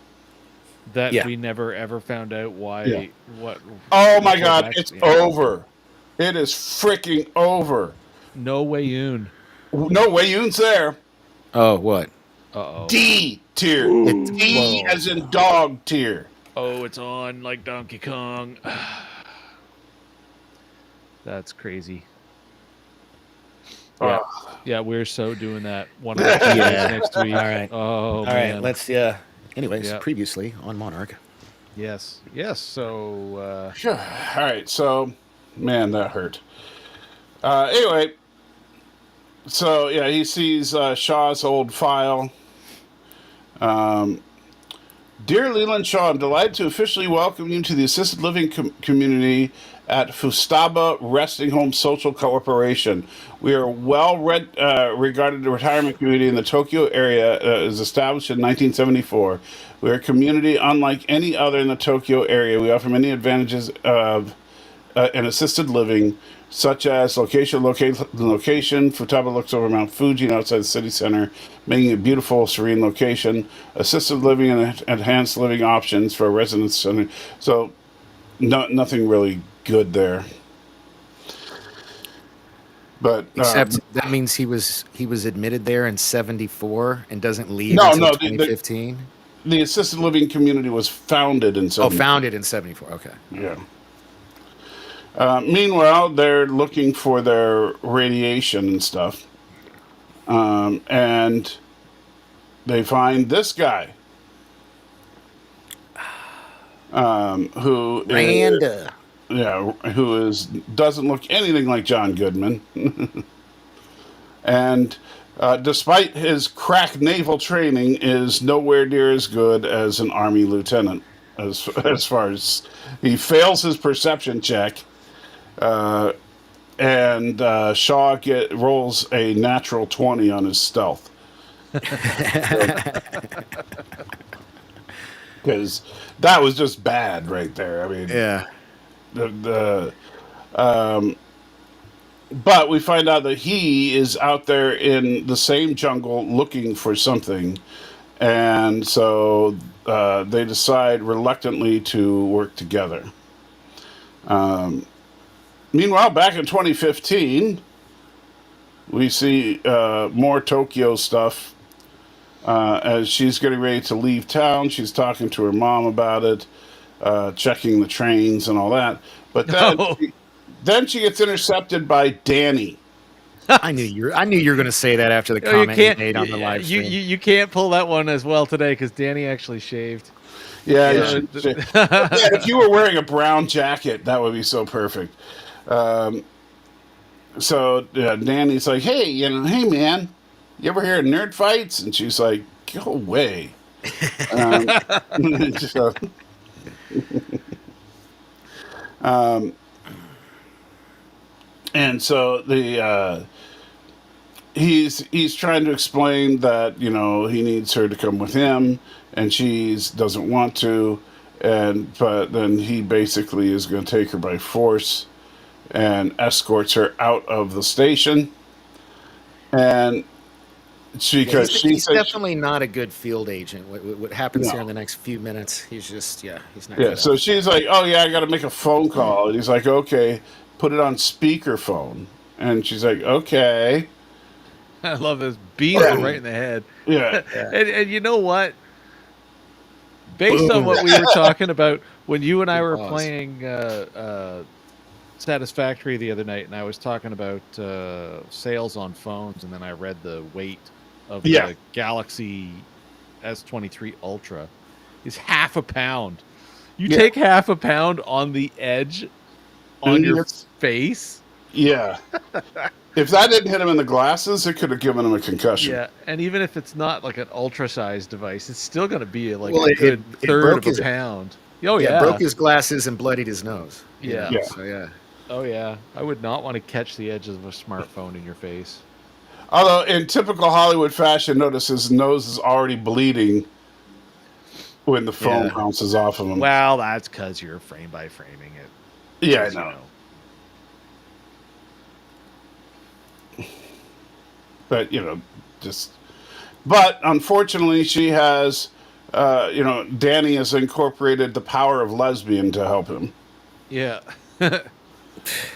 That we never ever found out why. Yeah. What? Oh my God! It's over. It is freaking over. No Wei-Yun. No Wei-Yun's there. Oh, what? Uh-oh. D tier. It's D as in dog tier. Oh, it's on like Donkey Kong. That's crazy. Yeah, yeah, we're so doing that one of the next week. All right. Oh, All man. right. Let's. Anyways, previously on Monarch. Yes. So. Sure. All right. So, man, that hurt. Anyway, so yeah, he sees Shaw's old file. Dear Leland Shaw, I'm delighted to officially welcome you to the assisted living community at Fustaba Resting Home Social Corporation. We are regarded retirement community in the Tokyo area. Is established in 1974. We are a community unlike any other in the Tokyo area. We offer many advantages of an assisted living, such as location. Futaba looks over Mount Fuji outside the city center, making it a beautiful, serene location. Assisted living and enhanced living options for residents center. So, nothing really good there. But Except that means he was admitted there in '74 and doesn't leave no, until no, 2015. the assisted living community was founded in 74. Oh, founded in '74. Okay. Yeah. Meanwhile, they're looking for their radiation and stuff. And they find this guy. Who Randa. doesn't look anything like John Goodman. And despite his crack naval training, is nowhere near as good as an Army lieutenant. As far as he fails his perception check, and Shaw rolls a natural 20 on his stealth. Because that was just bad right there. I mean, Yeah. But we find out that he is out there in the same jungle looking for something, and so they decide reluctantly to work together. Meanwhile, back in 2015, we see more Tokyo stuff. As she's getting ready to leave town, she's talking to her mom about it, checking the trains and all that. But then she gets intercepted by Danny. I knew you were going to say that after the comment you made on the live stream. You can't pull that one as well today because Danny actually shaved. Yeah, if you were wearing a brown jacket, that would be so perfect. So Danny's like, hey man, you ever hear of Nerdfights? And she's like, go away. And so he's trying to explain that he needs her to come with him, and she doesn't want to, but then he basically is going to take her by force and escorts her out of the station. And he's definitely not a good field agent. What happens here in the next few minutes? He's just he's not. Yeah. So she's like, "Oh yeah, I got to make a phone call." And he's like, "Okay, put it on speakerphone." And she's like, "Okay." I love this beat right in the head. Yeah. And you know what? Based on what we were talking about when you and I were playing Satisfactory the other night, and I was talking about sales on phones, and then I read the weight of the Galaxy S23 Ultra is half a pound. You take half a pound on the edge on your face. Yeah. If that didn't hit him in the glasses, it could have given him a concussion. Yeah, and even if it's not like an ultra-sized device, it's still going to be like a good third of a pound. Oh, yeah. Broke his glasses and bloodied his nose. Yeah. So, yeah. Oh, yeah. I would not want to catch the edges of a smartphone in your face. Although, in typical Hollywood fashion, notice his nose is already bleeding when the phone bounces off of him. Well, that's because you're frame by framing it. Yeah, I know. But, but unfortunately, she has, Danny has incorporated the power of lesbian to help him. Yeah.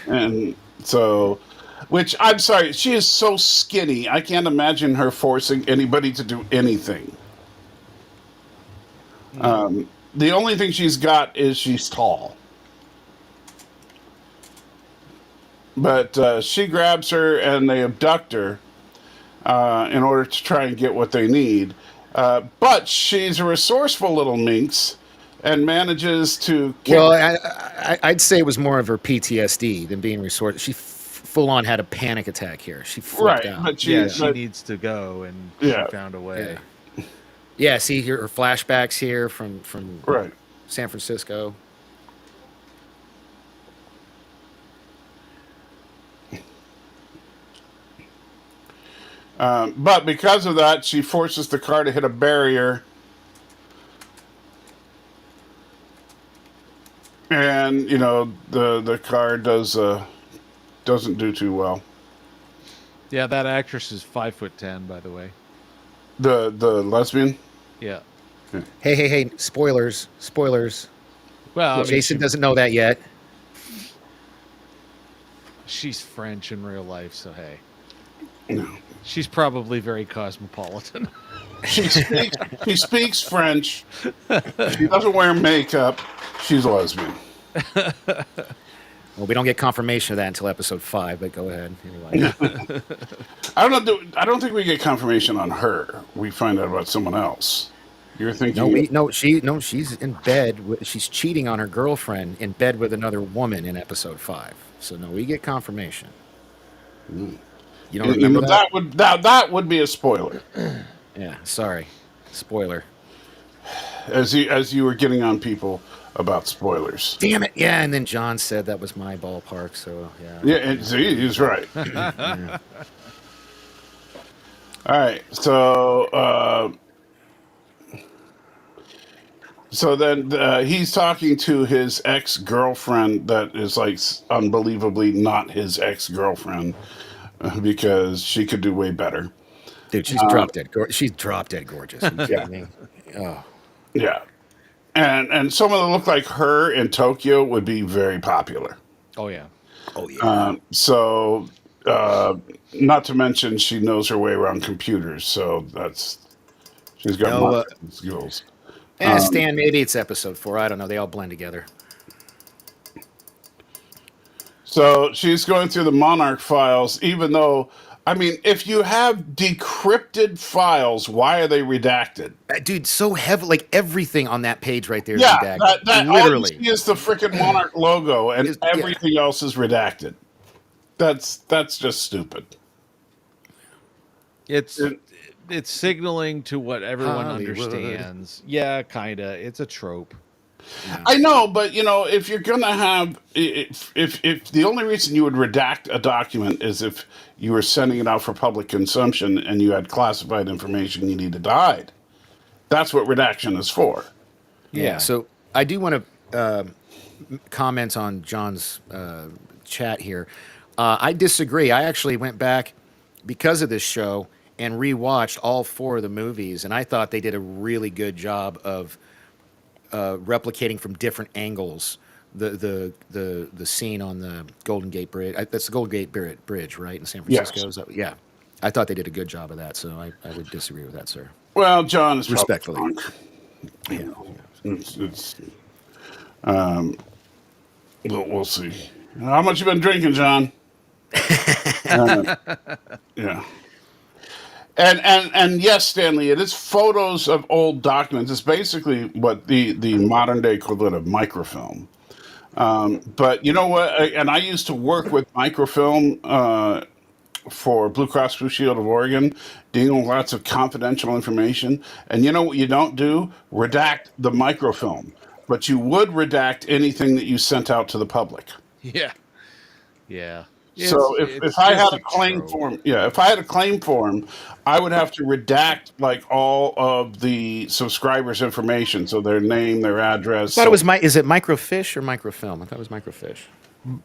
And so, which, I'm sorry, she is so skinny, I can't imagine her forcing anybody to do anything. The only thing she's got is she's tall. But she grabs her and they abduct her in order to try and get what they need. But she's a resourceful little minx and manages to... I'd say it was more of her PTSD than being resourceful. She full on had a panic attack here. She flipped out. But she needs to go, and she found a way. Yeah, see her flashbacks here from San Francisco. But because of that, she forces the car to hit a barrier. And the car doesn't do too well. Yeah, that actress is 5'10", by the way. The lesbian. Yeah. Hey! Spoilers! Well, I mean, Jason doesn't know that yet. she's French in real life, so hey, No. she's probably very cosmopolitan. She speaks French. She doesn't wear makeup. She's a lesbian. Well, we don't get confirmation of that until episode 5. But go ahead. Anyway. I don't think we get confirmation on her. We find out about someone else. You're thinking? She's in bed. She's cheating on her girlfriend in bed with another woman in episode 5. So no, we get confirmation. You don't remember that? That would be a spoiler. Yeah, sorry, spoiler. As you were getting on people about spoilers. Damn it! Yeah, and then John said that was my ballpark. So yeah. Yeah, see, he's right. Yeah. All right, so then he's talking to his ex-girlfriend that is like unbelievably not his ex-girlfriend because she could do way better. Dude, she's drop dead. She's drop dead gorgeous. Are you kidding me? Oh, Yeah, and someone that looked like her in Tokyo would be very popular. Oh yeah. oh yeah. So, not to mention she knows her way around computers, so she's got marketing skills. Stan, maybe it's episode 4. I don't know. They all blend together. So she's going through the Monarch files, even though, I mean, if you have decrypted files, why are they redacted? Dude, so heavy. Like everything on that page right there is Yeah, redacted. that Literally. all you see is the freaking Monarch logo, and everything else is redacted. That's just stupid. It's signaling to what everyone Hollywood. understands. Yeah, kinda. It's a trope. I know, but if you're gonna have, if the only reason you would redact a document is if you were sending it out for public consumption and you had classified information you needed to hide, that's what redaction is for. Yeah. So I do want to comment on John's chat here. I disagree. I actually went back because of this show and rewatched all 4 of the movies, and I thought they did a really good job of replicating from different angles the scene on the Golden Gate Bridge. That's the Golden Gate Bridge, right, in San Francisco? Yes. Yeah. I thought they did a good job of that, so I would disagree with that, sir. Well, John is Respectfully. Yeah. It's we'll see. How much you been drinking, John? Yeah. And yes, Stanley, it is photos of old documents. It's basically what the modern day equivalent of microfilm. But you know what? And I used to work with microfilm for Blue Cross Blue Shield of Oregon, dealing with lots of confidential information. And you know what you don't do? Redact the microfilm. But you would redact anything that you sent out to the public. Yeah. Yeah. So if I had a claim form, if I had a claim form, I would have to redact like all of the subscribers' information, so their name, their address. I thought it was is it microfiche or microfilm? I thought it was microfiche.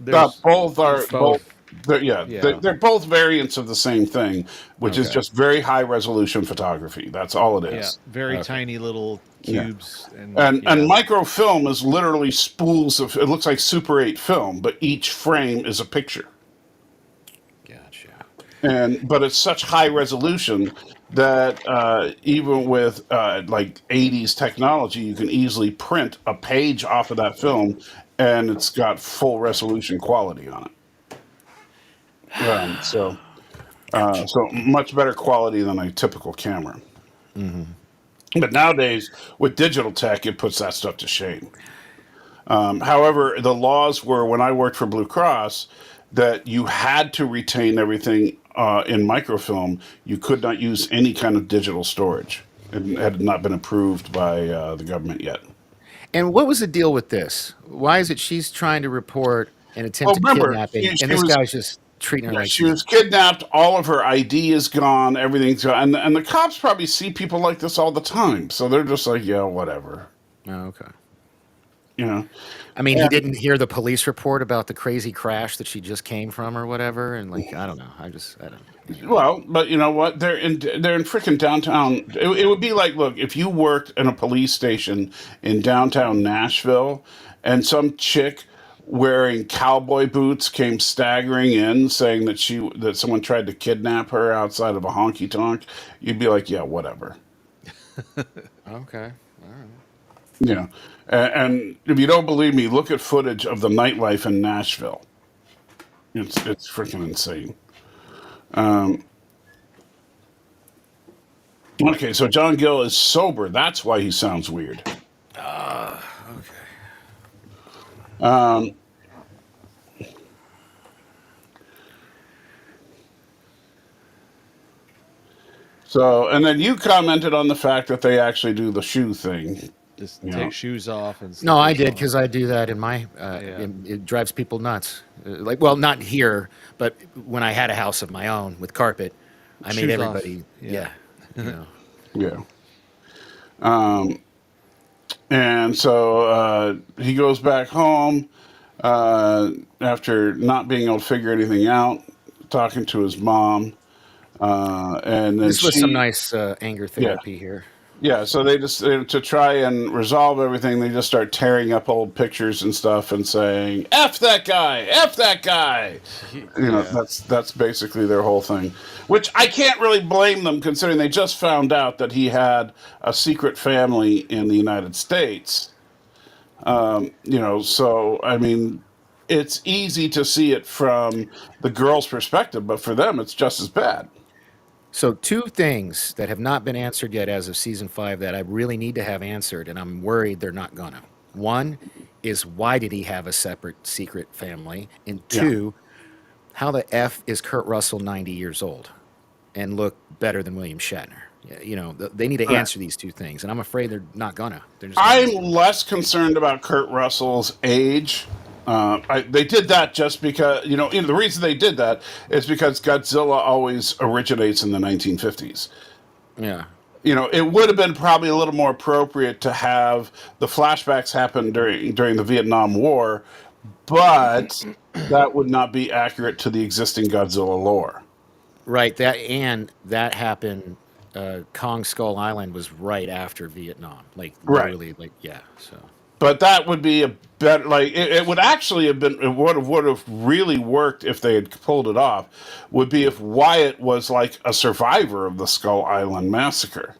Both are both. They're both variants of the same thing, which is just very high resolution photography. That's all it Yeah, is. very tiny little cubes. And microfilm is literally spools of. It looks like Super 8 film, but each frame is a picture. But it's such high resolution that even with like 80s technology, you can easily print a page off of that film, and it's got full resolution quality on it. So much better quality than a typical camera. Mm-hmm. But nowadays, with digital tech, it puts that stuff to shame. However, the laws were when I worked for Blue Cross that you had to retain everything in microfilm. You could not use any kind of digital storage. It had not been approved by the government yet. And what was the deal with this? Why is it she's trying to report an attempted kidnapping, and this guy's just treating her like she was kidnapped? All of her ID is gone. Everything's gone. And the cops probably see people like this all the time. So they're just like, yeah, whatever. Oh, okay. You know. I mean, he didn't hear the police report about the crazy crash that she just came from or whatever, and like I don't know. I don't. Well, but you know what? They're in freaking downtown. It would be like, look, if you worked in a police station in downtown Nashville, and some chick wearing cowboy boots came staggering in, saying that someone tried to kidnap her outside of a honky tonk, you'd be like, yeah, whatever. Okay. You know, and if you don't believe me, look at footage of the nightlife in Nashville. It's freaking insane. Okay, so John Gill is sober. That's why he sounds weird. Okay. So, and then you commented on the fact that they actually do the shoe thing. Just You take know. shoes off and No, stick I your did thumb. because I do that in my. It drives people nuts. Like, well, not here, but when I had a house of my own with carpet, I made Shoes off. everybody. Yeah. You know. Yeah. And so he goes back home after not being able to figure anything out, talking to his mom. And then This was some she, nice anger yeah. therapy here. Yeah, so they just to try and resolve everything, they just start tearing up old pictures and stuff and saying "F that guy, F that guy." You know, that's basically their whole thing. Which I can't really blame them, considering they just found out that he had a secret family in the United States. You know, so I mean, it's easy to see it from the girl's perspective, but for them, it's just as bad. So, two things that have not been answered yet as of season 5 that I really need to have answered, and I'm worried they're not gonna. One is why did he have a separate secret family? And Yeah. two, how the F is Kurt Russell 90 years old and look better than William Shatner? You know, they need to Right. answer these two things, and I'm afraid they're not gonna. They're just I'm gonna. less concerned about Kurt Russell's age. They did that just because, the reason they did that is because Godzilla always originates in the 1950s. Yeah. It would have been probably a little more appropriate to have the flashbacks happen during the Vietnam War, but that would not be accurate to the existing Godzilla lore. Right. That happened. Kong Skull Island was right after Vietnam. Like Right. literally, like yeah. So But that would be a better, like it would actually have been, it would have really worked if they had pulled it off. Would be if Wyatt was like a survivor of the Skull Island massacre.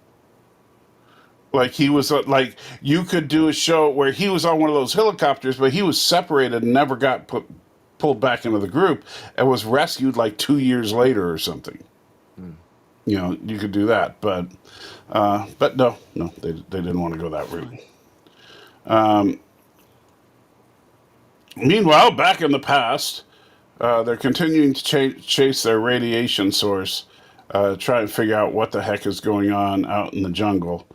Like he was like you could do a show where he was on one of those helicopters, but he was separated and never got pulled back into the group and was rescued like 2 years later or something. You could do that, but no, they didn't want to go that route. Meanwhile, back in the past, they're continuing to chase their radiation source, try and figure out what the heck is going on out in the jungle.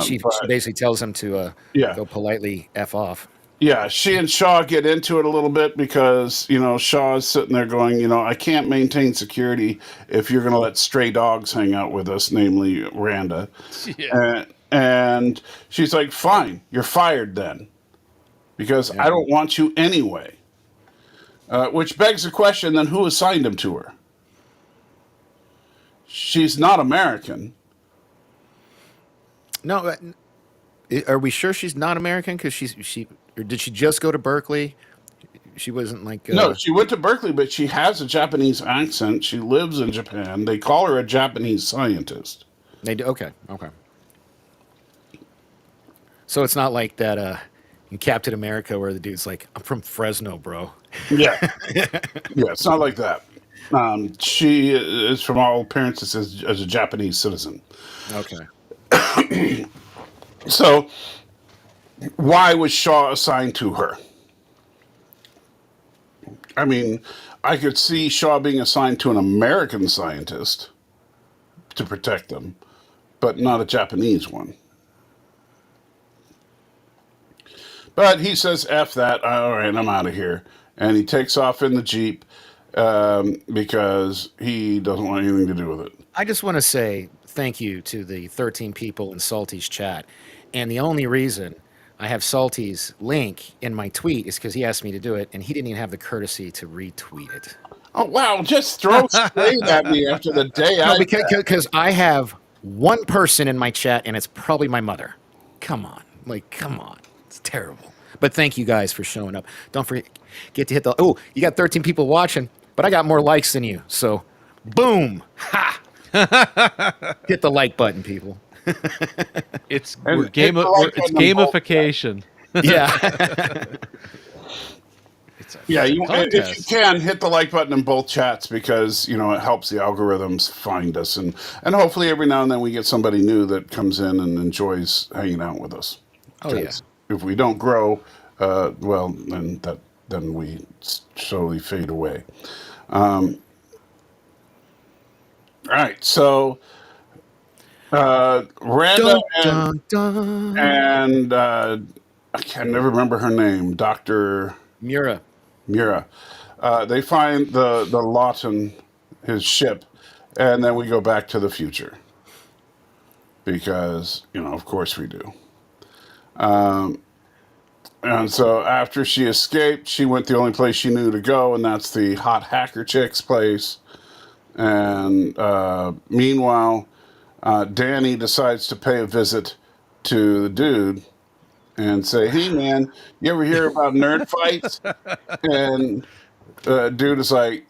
she But basically tells him to yeah, go politely F off. yeah, she and Shaw get into it a little bit because Shaw's sitting there going, I can't maintain security if you're going to let stray dogs hang out with us, namely Randa. Yeah. And she's like, fine, you're fired then, because I don't want you anyway. Which begs the question, then who assigned him to her? She's not American. No, are we sure she's not American? Because she or did she just go to Berkeley? She wasn't like No, she went to Berkeley, but she has a Japanese accent. She lives in Japan. They call her a Japanese scientist. They do. Okay. So it's not like that in Captain America where the dude's like, "I'm from Fresno, bro." Yeah. Yeah, it's not like that. She is, from all appearances, as a Japanese citizen. Okay. So, why was Shaw assigned to her? I mean, I could see Shaw being assigned to an American scientist to protect them, but not a Japanese one. But he says, F that. All right, I'm out of here. And he takes off in the Jeep because he doesn't want anything to do with it. I just want to say thank you to the 13 people in Salty's chat. And the only reason I have Salty's link in my tweet is because he asked me to do it, and he didn't even have the courtesy to retweet it. Oh wow! Just throw shade at me after the day No, I. because I have one person in my chat, and it's probably my mother. Come on. Come on. It's terrible. But thank you guys for showing up. Don't forget to hit the... Oh, you got 13 people watching, but I got more likes than you. So, boom. Ha! Hit the like button, people. It's And we're hit the like it's button on both gamification. Yeah. Yeah, It's a if you contest. can, hit the like button in both chats because it helps the algorithms find us, and hopefully every now and then we get somebody new that comes in and enjoys hanging out with us. Oh, yeah. 'Cause if we don't grow, well, then we slowly fade away. All right, so Randa Dun, dun. and I can never remember her name, Dr. Mura. Mira. They find the Lawton, his ship, and then we go back to the future because of course we do. And so after she escaped, she went the only place she knew to go, and that's the hot hacker chick's place. And meanwhile, Danny decides to pay a visit to the dude and say, "Hey man, you ever hear about nerd fights?" And dude is like,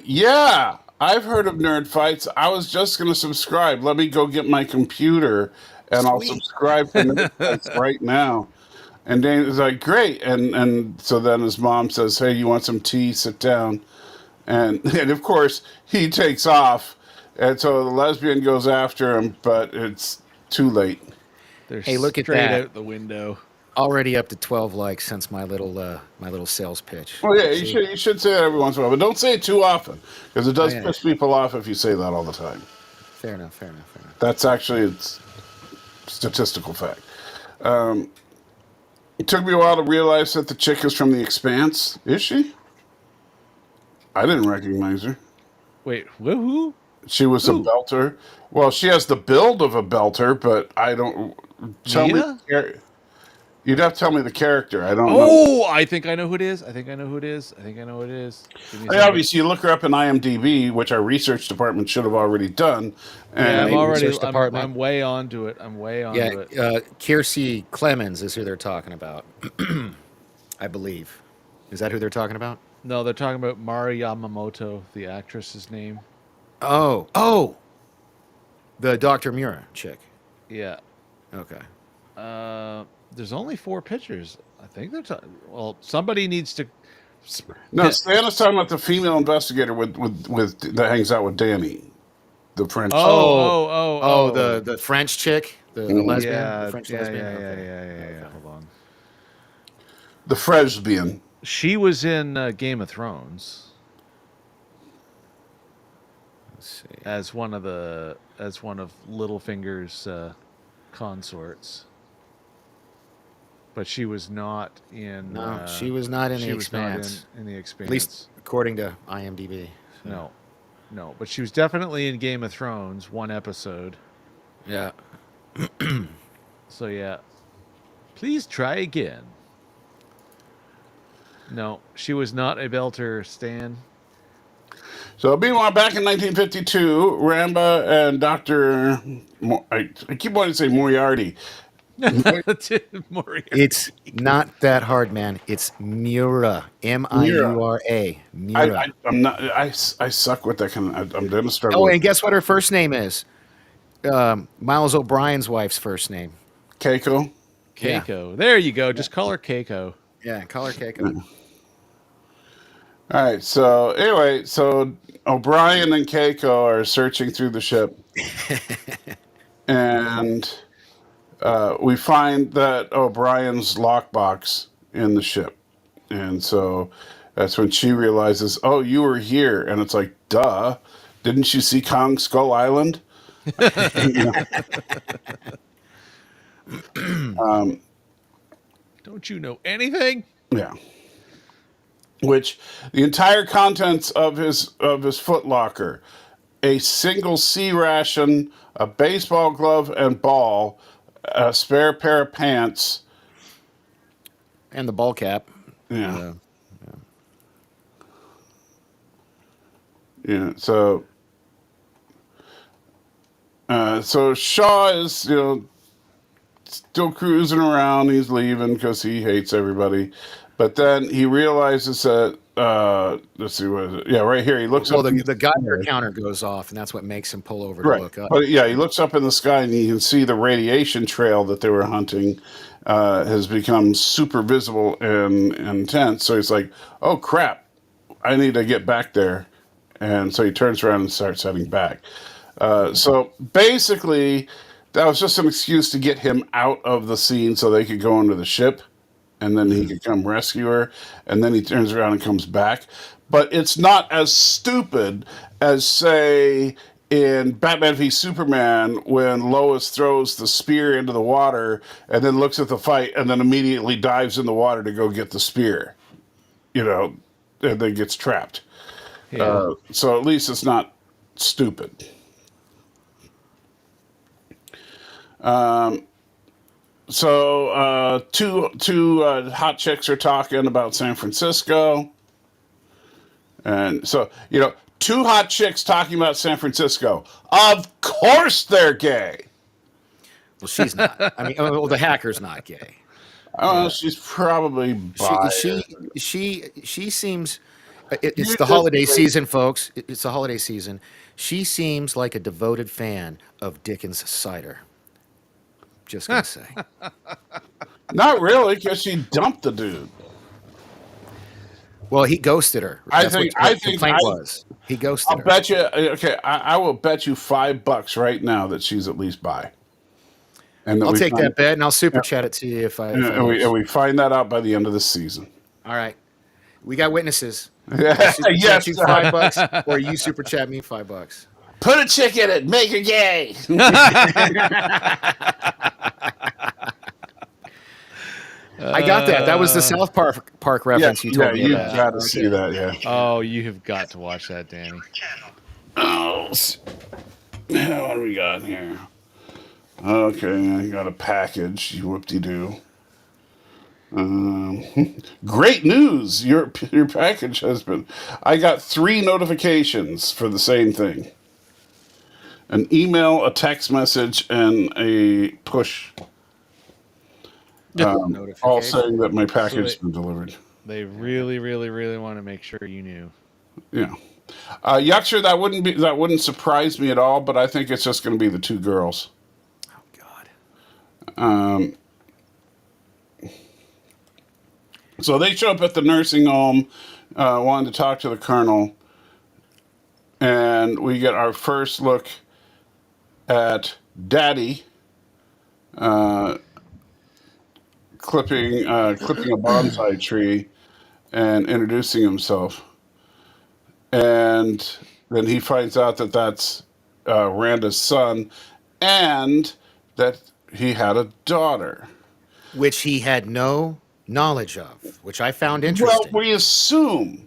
"Yeah, I've heard of nerd fights. I was just gonna subscribe. Let me go get my computer, and I'll Sweet. subscribe to nerd fights right now." And Danny's like, "Great." And so then his mom says, "Hey, you want some tea? Sit down." And of course he takes off, and so the lesbian goes after him, but it's too late. They're Hey, look at straight that. out the window. Already up to 12 likes since my little sales pitch. Well, yeah, See? you should say that every once in a while, but don't say it too often because it does Oh, yeah. piss people off if you say that all the time. Fair enough. That's actually it's statistical fact. It took me a while to realize that the chick is from The Expanse. Is she? I didn't recognize her. Wait, woohoo! She was a Who? belter. Well, she has the build of a belter, but I don't. Tell me. Nina? You'd have to tell me the character. I don't know. Oh, I think I know who it is. I think I know who it is. Give me a I second. mean, obviously, you look her up in IMDb, which our research department should have already done. Yeah, And research department. I'm way onto it. Yeah, Kiersey Clemens is who they're talking about. I believe. Is that who they're talking about? No, they're talking about Mari Yamamoto, the actress's name. Oh, the Dr. Mura chick. Yeah. Okay. There's only 4 pictures. I think they're talking. Well, somebody needs to. no, Stan is talking about the female investigator with that hangs out with Danny, the French. Oh, the French chick, the lesbian, the French lesbian. Okay. Yeah. Hold on. The Fresbian. She was in Game of Thrones Let's see. as one of Littlefinger's consorts, but she was not in. No, she was not in she The was not Expanse. in the Expanse. At least according to IMDb. So. No, but she was definitely in Game of Thrones, one episode. Yeah. So yeah, please try again. No, she was not a belter, Stan. So, meanwhile, back in 1952, Ramba and Dr. I keep wanting to say Moriarty. Moriarty. It's not that hard, man. It's Mura. Miura. Mura. I'm not. I suck with that kind of. I'm gonna struggle. Oh, with and guess what her first name is? Miles O'Brien's wife's first name. Keiko. Keiko. There you go. Just call her Keiko. Yeah, call her Keiko. All right. So anyway, so O'Brien and Keiko are searching through the ship, and we find that O'Brien's lockbox in the ship, and so that's when she realizes, "Oh, you were here," and it's like, "Duh! Didn't you see Kong Skull Island?" Don't you know anything? Yeah. Which the entire contents of his foot locker, a single C ration, a baseball glove and ball, a spare pair of pants, And the ball cap. Yeah. Yeah. So Shaw is, still cruising around. He's leaving because he hates everybody. But then he realizes that, let's see, what is it? Yeah, right here. He looks Well, up. the Geiger counter goes off, and that's what makes him pull over to Right. look up. But yeah, he looks up in the sky and you can see the radiation trail that they were hunting has become super visible and intense. So he's like, oh crap, I need to get back there. And so he turns around and starts heading back. So basically, that was just an excuse to get him out of the scene so they could go into the ship and then he could come rescue her. And then he turns around and comes back. But it's not as stupid as, say, in Batman v Superman when Lois throws the spear into the water and then looks at the fight and then immediately dives in the water to go get the spear, and then gets trapped. Yeah. So at least it's not stupid. So two hot chicks are talking about San Francisco. And so, two hot chicks talking about San Francisco. Of course they're gay. Well, she's not. I mean, the hacker's not gay. Oh, she's probably bi. She seems. It's the holiday season, folks. It's the holiday season. She seems like a devoted fan of Dickens cider. Just gonna say. Not really, because she dumped the dude. Well, he ghosted her. I think the complaint was. He ghosted I'll her. bet you. Okay, I will bet you $5 right now that she's at least bi. And I'll take that bet, and I'll super chat it to you if I. And we find that out by the end of the season. All right, we got witnesses. Yes, you $5, or you super chat me $5. Put a chick in it, make her gay. I got that. That was the South Park reference you told me you about. got to see that. Yeah. Oh, you have got to watch that, Danny. Oh, what do we got here? Okay, I got a package. You whoop-de-doo. Great news! Your package has been. I got 3 notifications for the same thing: an email, a text message, and a push. All saying that my package has been delivered. They really, really, really want to make sure you knew. Yeah, Yuxer, that wouldn't surprise me at all. But I think it's just going to be the 2 girls. Oh God. So they show up at the nursing home, wanting to talk to the colonel, and we get our first look at Daddy clipping a bonsai tree and introducing himself, and then he finds out that that's Randa's son, and that he had a daughter, Which he had no knowledge of, which I found interesting. Well, we assume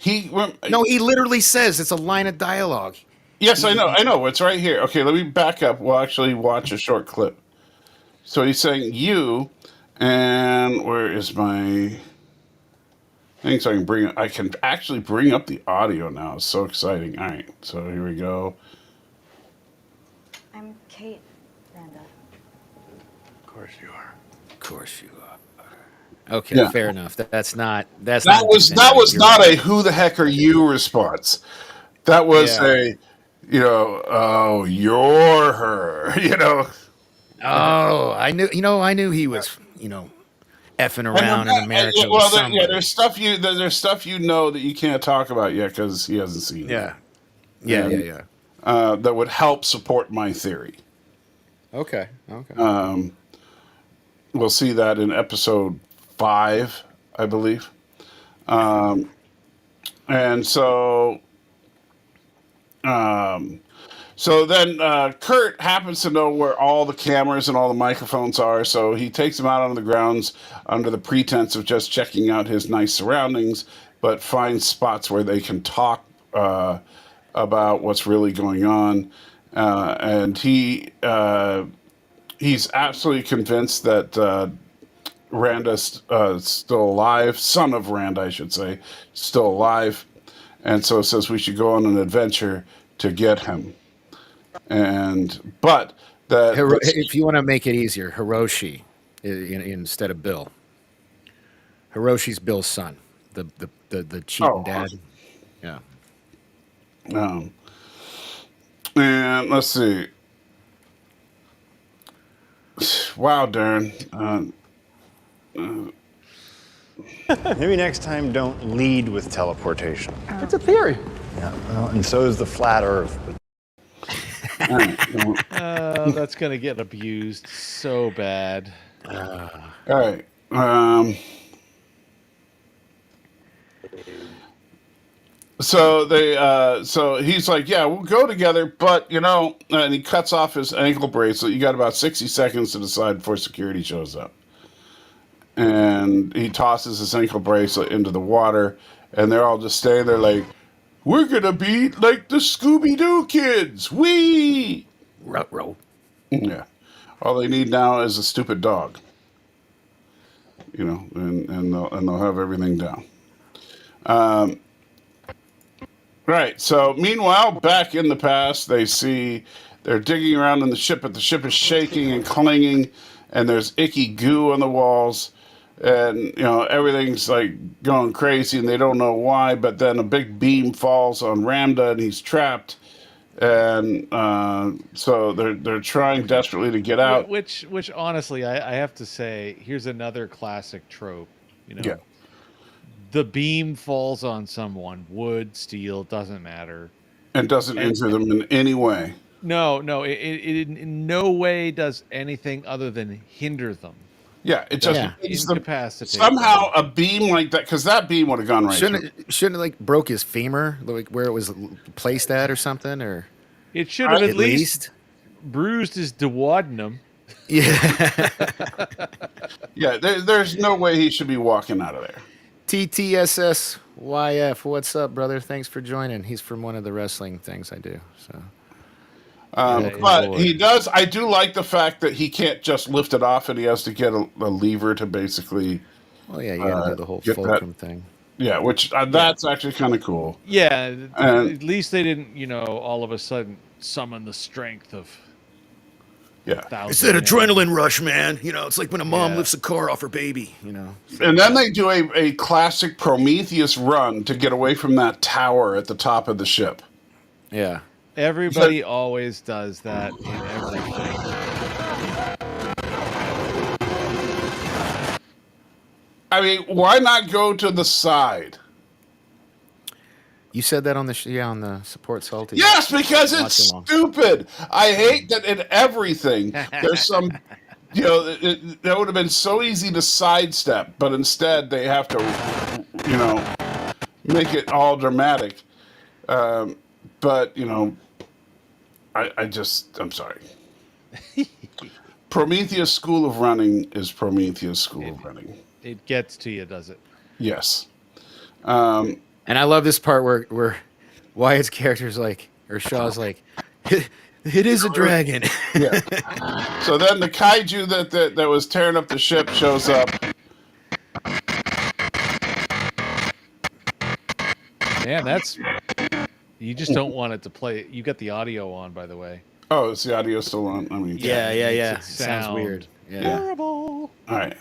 No, he literally says it's a line of dialogue. Yes, I know. It's right here. Okay, let me back up. We'll actually watch a short clip. So he's saying you, and where is my thing? So I can actually bring up the audio now. It's so exciting. All right, so here we go. I'm Kate, Randa. Of course you are. Of course you are. Okay, Yeah. fair enough. That was not a who the heck are you response. That was oh, you're her. Oh, I knew he was, effing around in America. There's stuff there's stuff that you can't talk about yet because he hasn't seen it. Yeah. That would help support my theory. Okay. We'll see that in episode 5, I believe. And so then Kurt happens to know where all the cameras and all the microphones are, so he takes them out on the grounds under the pretense of just checking out his nice surroundings, but finds spots where they can talk about what's really going on. And he's absolutely convinced that Randa's still alive, son of Rand, I should say, still alive. And so it says we should go on an adventure to get him. But If you want to make it easier, Hiroshi instead of Bill. Hiroshi's Bill's son, the cheating dad. Yeah. And let's see. Wow, Darren. Maybe next time don't lead with teleportation. It's a theory. Yeah, well, and so is the flat Earth. That's gonna get abused so bad. All right. So he's like, yeah, we'll go together, but and he cuts off his ankle bracelet. You got about 60 seconds to decide before security shows up. And he tosses his ankle bracelet into the water, and they're all just standing there like, we're gonna be like the Scooby-Doo kids. Wee! Ruh-roh. Yeah. All they need now is a stupid dog. And they'll have everything down. Right. So meanwhile, back in the past, they're digging around in the ship, but the ship is shaking and clanging, and there's icky goo on the walls, and everything's like going crazy, and they don't know why. But then a big beam falls on Ramda, and he's trapped, and so they're trying desperately to get out. Which honestly, I have to say, here's another classic trope. Yeah. The beam falls on someone, wood, steel, doesn't matter. And doesn't injure them in any way. No, it in no way does anything other than hinder them. Yeah, it just incapacitates somehow a beam like that, because that beam would have gone right Shouldn't it like broke his femur, like where it was placed at or something, or it should have at least bruised his duodenum. Yeah. Yeah, there's no way he should be walking out of there. TTSSYF, what's up, brother? Thanks for joining. He's from one of the wrestling things I do. So, but he does. I do like the fact that he can't just lift it off, and he has to get a lever to basically. Well, yeah, you got to do the whole fulcrum thing. Yeah, which that's actually kind of cool. Yeah, at least they didn't, all of a sudden summon the strength of. Yeah, it's that adrenaline rush, man. It's like when a mom lifts a car off her baby. And then they do a classic Prometheus run to get away from that tower at the top of the ship. Yeah, everybody always does that in everything. I mean, why not go to the side? You said that on the on the support salty. Yes, because it's stupid. I hate that in everything there's some, that would have been so easy to sidestep, but instead they have to, make it all dramatic. But I'm sorry. Prometheus School of Running is Prometheus School of Running. It gets to you, does it? Yes. And I love this part where Wyatt's character's like, or Shaw's like, it is a dragon. Yeah. So then the kaiju that was tearing up the ship shows up. Man, you just don't want it to play. You got the audio on, by the way. Oh, is the audio still on? I mean, yeah. It sounds weird. Yeah. Terrible. All right.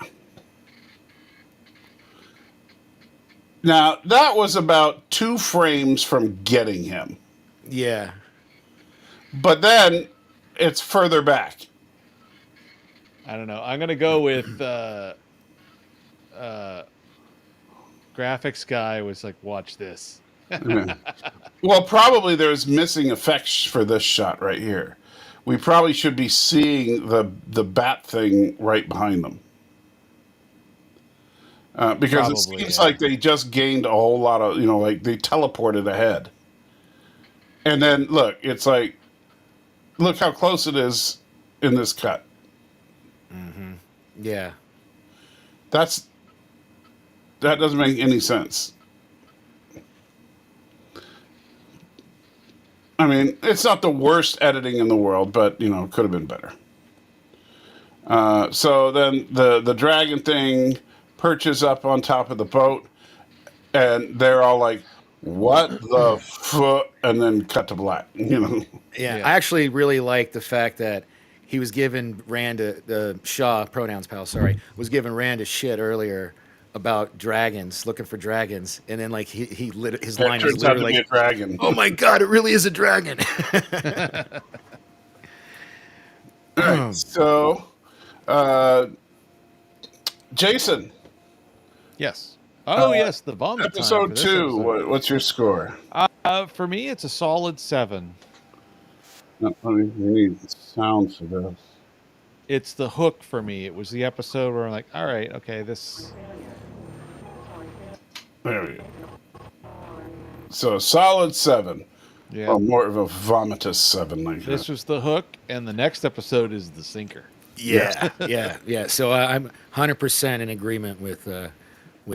Now, that was about 2 frames from getting him. Yeah. But then it's further back. I don't know. I'm going to go with graphics guy was like, watch this. Yeah. Well, probably there's missing effects for this shot right here. We probably should be seeing the bat thing right behind them. Because it seems like they just gained a whole lot of, like they teleported ahead. And then, look, it's like, look how close it is in this cut. Mm-hmm. Yeah. That doesn't make any sense. I mean, it's not the worst editing in the world, but, could have been better. So then the dragon thing perches up on top of the boat, and they're all like, "What the fuck?" And then cut to black. Yeah, Yeah. I actually really like the fact that he was giving Shaw, pronouns pal, sorry, was giving Rand a shit earlier about dragons, looking for dragons, and then like his It line is turns out to literally be a like, dragon. "Oh my god, it really is a dragon." All right, so Jason, Yes. Oh, yes, the vomit time for episode this 2. episode. What's your score? For me, it's a solid 7. No, we need sound for this. It's the hook for me. It was the episode where I'm like, all right, okay, this. There we go. So a solid 7. Yeah. Or more of a vomitous 7. Like This was the hook, and the next episode is the sinker. Yeah. So I'm 100% in agreement with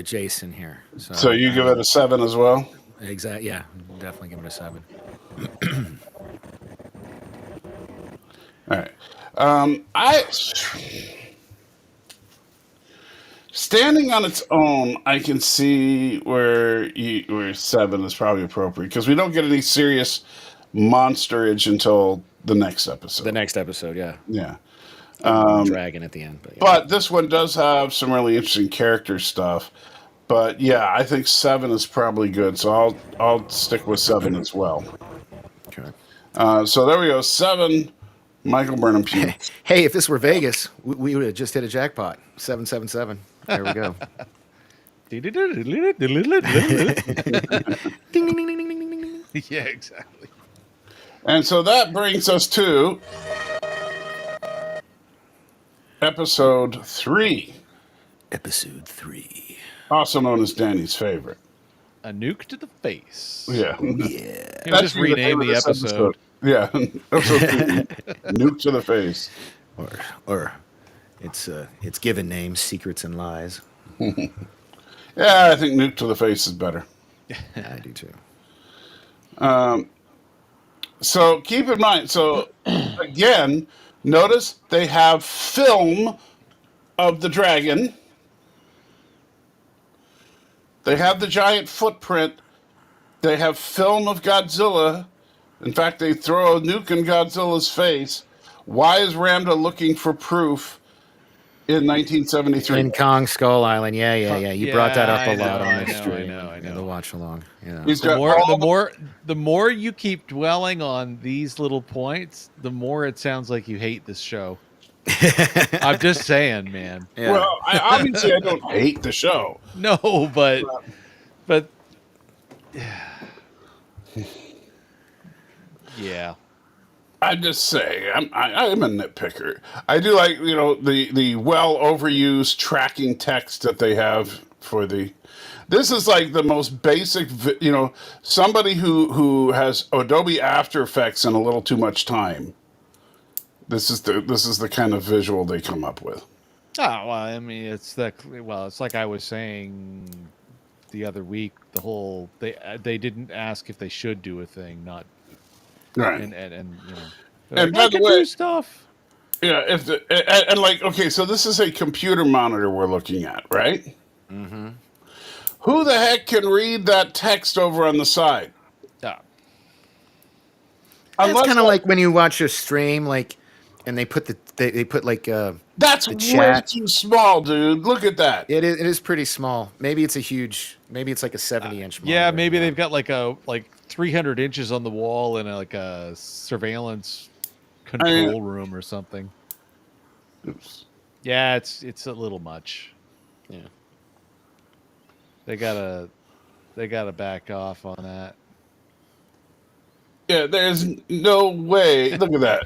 Jason here. So you give it a 7 as well? Exactly. Yeah, definitely give it a 7. All right. Standing on its own, I can see where 7 is probably appropriate because we don't get any serious monsterage until the next episode. The next episode, yeah. Yeah. Dragon at the end. But, yeah. But this one does have some really interesting character stuff. But yeah, I think 7 is probably good. So I'll stick with 7 as well. Okay. So there we go. 7. Michael Burnham Pugh. Hey, if this were Vegas, we would have just hit a jackpot. 777. There we go. Ding, Ding, ding, ding, ding, ding, ding, ding. yeah, exactly. And so that brings us to episode 3, Episode 3. also known as Danny's favorite. A nuke to the face. Yeah. Yeah. Can we just Actually, rename name the of this episode? Yeah. Episode 3, Nuke to the face. Or it's given names, Secrets and Lies. Yeah, I think Nuke to the face is better. I do too. So keep in mind, so again, notice they have film of the dragon. They have the giant footprint. They have film of Godzilla. In fact, they throw a nuke in Godzilla's face. Why is Ramda looking for proof in 1973? In Kong Skull Island, yeah. You brought that up a lot on I the know, stream. I know. The watch along. Yeah. He's got The more you keep dwelling on these little points, the more it sounds like you hate this show. I'm just saying, man. Yeah. Well, obviously I don't hate the show. No, but yeah. I'm just saying, I'm a nitpicker. I do like, the well overused tracking text that they have for the. This is like the most basic, somebody who has Adobe After Effects and a little too much time. This is the kind of visual they come up with. Oh, well, I mean, it's like I was saying the other week. The whole they didn't ask if they should do a thing, not Right. and And like, by I the can way, do stuff. yeah, and like, okay, so this is a computer monitor we're looking at, right? Mm-hmm. Who the heck can read that text over on the side? Yeah. It's kind of like when you watch a stream, like, and they put That's the way chat. too small, dude. Look at that. It is pretty small. Maybe it's like a 70-inch monitor. Yeah, maybe they've got like 300 inches on the wall in a surveillance control room or something. Oops. Yeah, it's a little much. Yeah. They gotta back off on that. Yeah, there's no way. Look at that.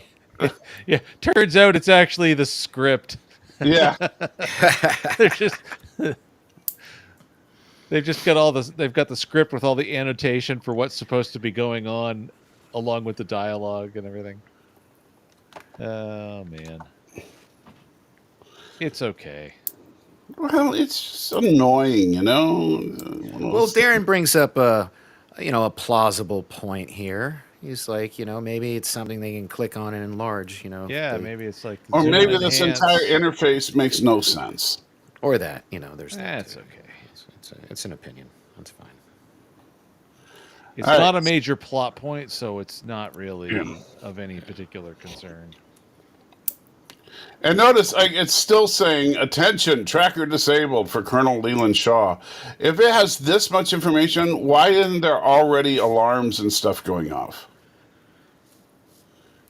Yeah, turns out it's actually the script. Yeah. They've just got they've got the script with all the annotation for what's supposed to be going on along with the dialogue and everything. Oh man. It's okay. Well, it's just annoying, Well, Darren brings up a plausible point here. He's like, maybe it's something they can click on and enlarge, Yeah, they, maybe it's like Or zoom and maybe this entire enhance. interface makes no sense. or that, there's that That's too. okay. It's an opinion. That's fine. It's All not right. a major plot point, so it's not really Yeah. of any particular concern. And notice it's still saying, attention, tracker disabled for Colonel Leland Shaw. If it has this much information, why isn't there already alarms and stuff going off?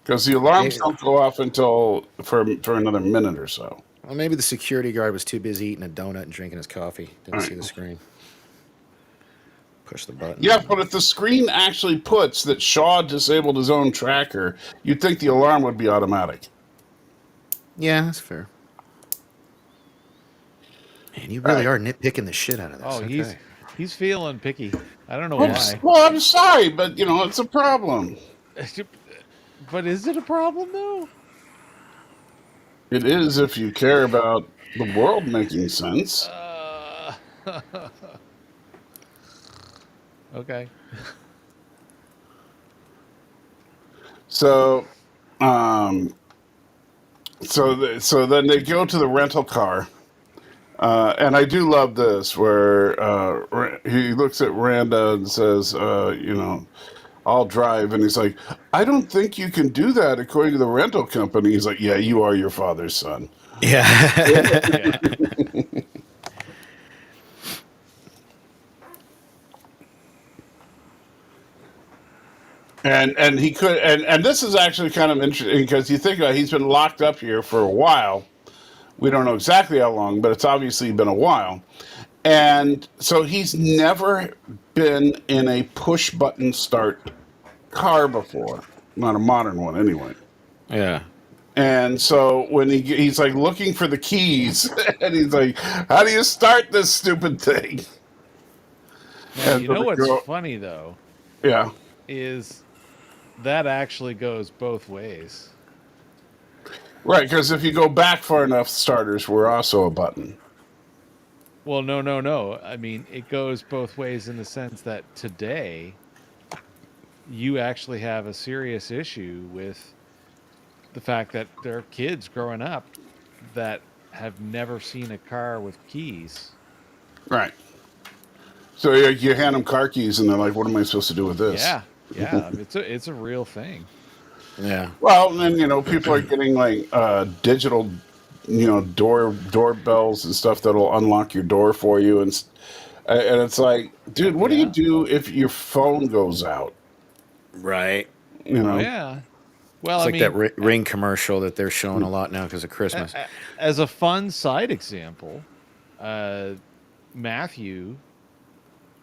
Because the alarms Maybe, don't go off until for another minute or so. well, maybe the security guard was too busy eating a donut and drinking his coffee. Didn't All see right. the screen. Push the button. Yeah, but if the screen actually puts that Shaw disabled his own tracker, you'd think the alarm would be automatic. Yeah, that's fair. Man, you All really right. are nitpicking the shit out of this. Oh, Okay. he's feeling picky. I don't know why. Well, I'm sorry, but it's a problem. But is it a problem though? It is if you care about the world making sense. Okay. So, so then they go to the rental car, and I do love this where he looks at Randa and says, I'll drive, and he's like, I don't think you can do that according to the rental company. He's like, yeah, you are your father's son. Yeah. Yeah. And he could, and this is actually kind of interesting because you think about it, he's been locked up here for a while. We don't know exactly how long, but it's obviously been a while. And so he's never been in a push button start car before, not a modern one anyway. Yeah. And so when he's like looking for the keys, and he's like, "How do you start this stupid thing?" Now, And you so know the what's girl- funny though yeah, is that actually goes both ways. right. Because if you go back far enough, starters were also a button. Well, no. I mean, it goes both ways in the sense that today you actually have a serious issue with the fact that there are kids growing up that have never seen a car with keys. Right. So you hand them car keys, and they're like, "What am I supposed to do with this?" Yeah. I mean, it's a real thing. Yeah. Well, and then people are getting like digital, doorbells and stuff that'll unlock your door for you, and it's like, dude, what do you Yeah. do if your phone goes out? Right. You Oh know, yeah. Well, It's I like mean, that ring commercial that they're showing a lot now because of Christmas. as a fun side example, Matthew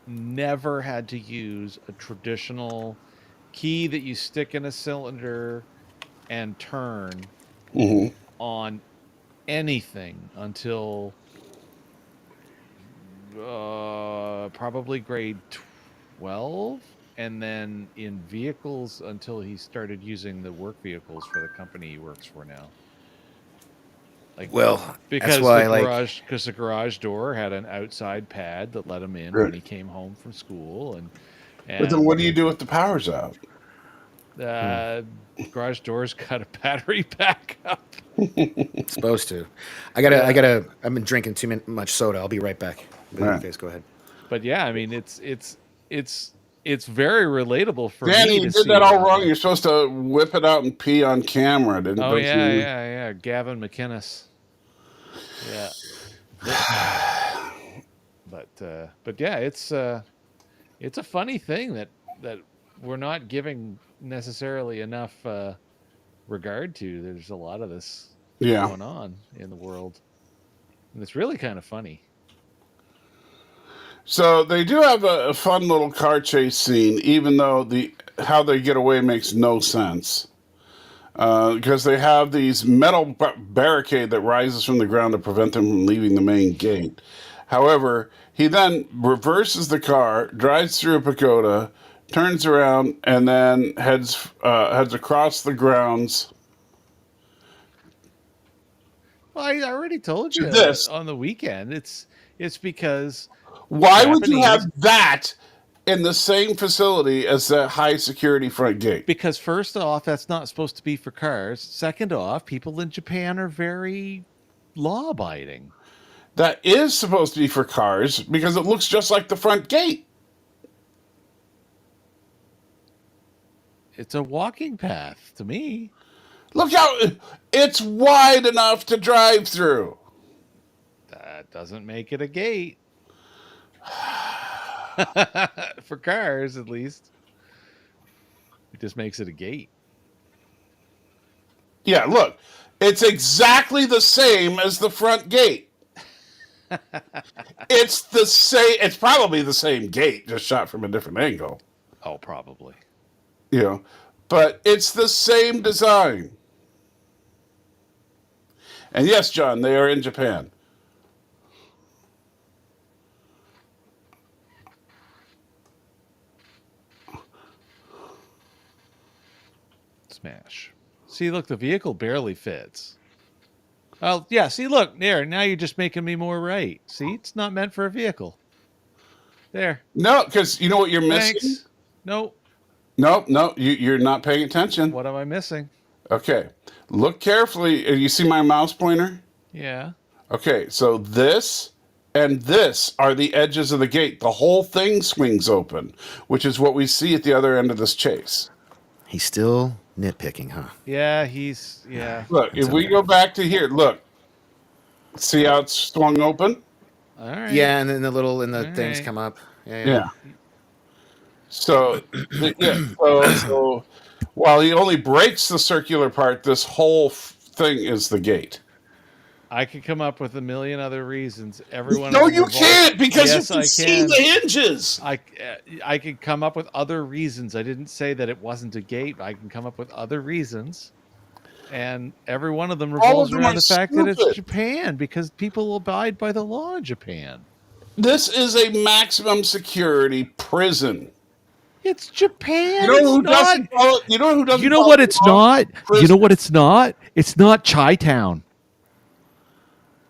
never had to use a traditional key that you stick in a cylinder and turn Mhm. on anything until probably grade 12, and then in vehicles until he started using the work vehicles for the company he works for now. Like, Well, because that's why the garage door had an outside pad that let him in Right. when he came home from school, and But then what do you do if the power's out? garage doors got a battery backup. supposed to. I've been drinking too much soda. I'll be right back. But Right. you guys go ahead. But yeah, I mean, it's very relatable for Danny, me you to did see that it all happen. wrong. You're supposed to whip it out and pee on camera. Didn't Oh don't yeah, you? yeah. Gavin McInnes. Yeah. But yeah, it's a funny thing that we're not giving necessarily enough regard to. There's a lot of this Yeah. going on in the world, and it's really kind of funny. So they do have a fun little car chase scene, even though how they get away makes no sense. Because they have these metal barricade that rises from the ground to prevent them from leaving the main gate. However, he then reverses the car, drives through a pagoda, turns around, and then heads across the grounds Well, I already told to you this. on the weekend. It's because Why would you have Japanese. that in the same facility as the high security front gate? Because first off, that's not supposed to be for cars. Second off, people in Japan are very law-abiding. That is supposed to be for cars because it looks just like the front gate. It's a walking path to me. Look how it's wide enough to drive through. That doesn't make it a gate. For cars, at least. It just makes it a gate. Yeah, look. It's exactly the same as the front gate. It's the same. It's probably the same gate, just shot from a different angle. Oh, probably. You know, but it's the same design. And yes, John, they are in Japan. Smash. See, look, the vehicle barely fits. Oh, yeah, see, look, there. Now you're just making me more right. See, it's not meant for a vehicle. There. No, because you know what you're missing? Thanks. Nope. No, you're not paying attention. What am I missing? Okay, look carefully. You see my mouse pointer? Yeah. Okay, so this and this are the edges of the gate. The whole thing swings open, which is what we see at the other end of this chase. He's still nitpicking, huh? Yeah, Look, if we go back to here, look. See how it's swung open? All right. Yeah, and then the things right. come up. Yeah. So, so while he only breaks the circular part, this whole thing is the gate. I could come up with a million other reasons. Everyone. No, you can't because Yes, you can I see can. the hinges. I could come up with other reasons. I didn't say that it wasn't a gate. I can come up with other reasons. And every one of them revolves them around are the fact that it's stupid. Japan because people abide by the law in Japan. This is a maximum security prison. It's Japan. You know It's who not. doesn't follow? You know who doesn't? You know follow what the it's law? not? You know what it's not? It's not Chi-Town.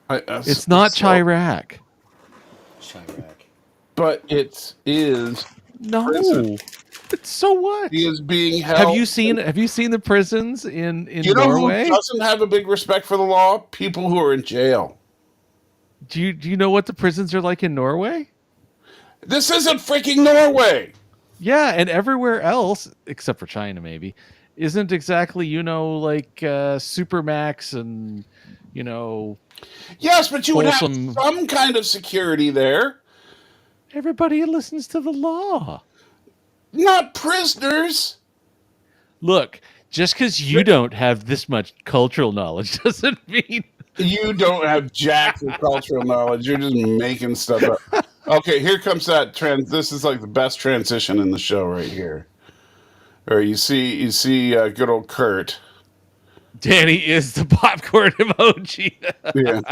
It's not Chirac. Chirac. But it is. No. Prison. But so what? He is being held. Have you seen the prisons in You know Norway? who doesn't have a big respect for the law? People who are in jail. Do you know what the prisons are like in Norway? This isn't freaking Norway. Yeah, and everywhere else except for China maybe isn't exactly, like Supermax and Yes, but you would have wholesome- some kind of security there. everybody listens to the law. Not prisoners. Look, just because you don't have this much cultural knowledge doesn't mean You don't have jack of cultural knowledge. You're just making stuff up. Okay, here comes that trend. This is like the best transition in the show right here. Or you see good old Kurt. Danny is the popcorn emoji. Yeah.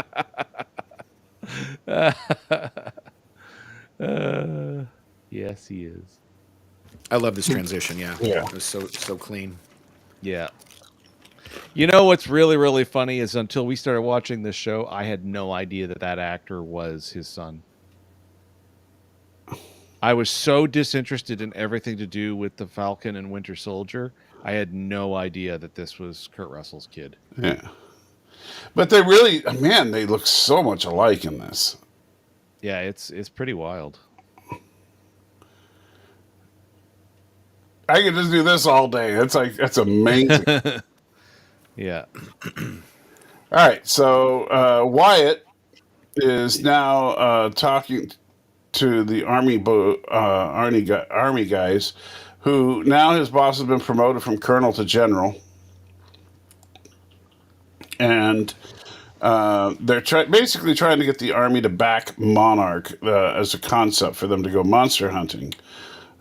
Yes, he is. I love this transition. Yeah, Yeah. It was so clean. Yeah. You know what's really, really funny is until we started watching this show, I had no idea that actor was his son. I was so disinterested in everything to do with the Falcon and Winter Soldier. I had no idea that this was Kurt Russell's kid. Yeah. But they really, man, they look so much alike in this. Yeah, it's pretty wild. I could just do this all day. That's amazing. Yeah. All right, so Wyatt is now talking to the army guys, who now his boss has been promoted from colonel to general, and they're basically trying to get the army to back Monarch as a concept for them to go monster hunting,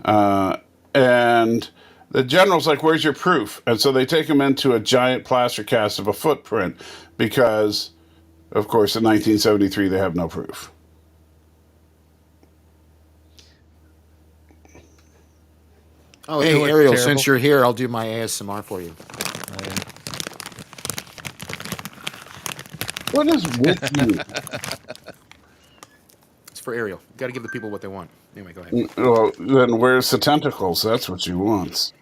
and the general's like, "Where's your proof?" And so they take him into a giant plaster cast of a footprint because, of course, in 1973 they have no proof. Oh, It hey, looked Ariel, terrible. since you're here, I'll do my ASMR for you. What is with you? for Ariel. Got to give the people what they want. Anyway, go ahead. Well, then where's the tentacles? That's what she wants.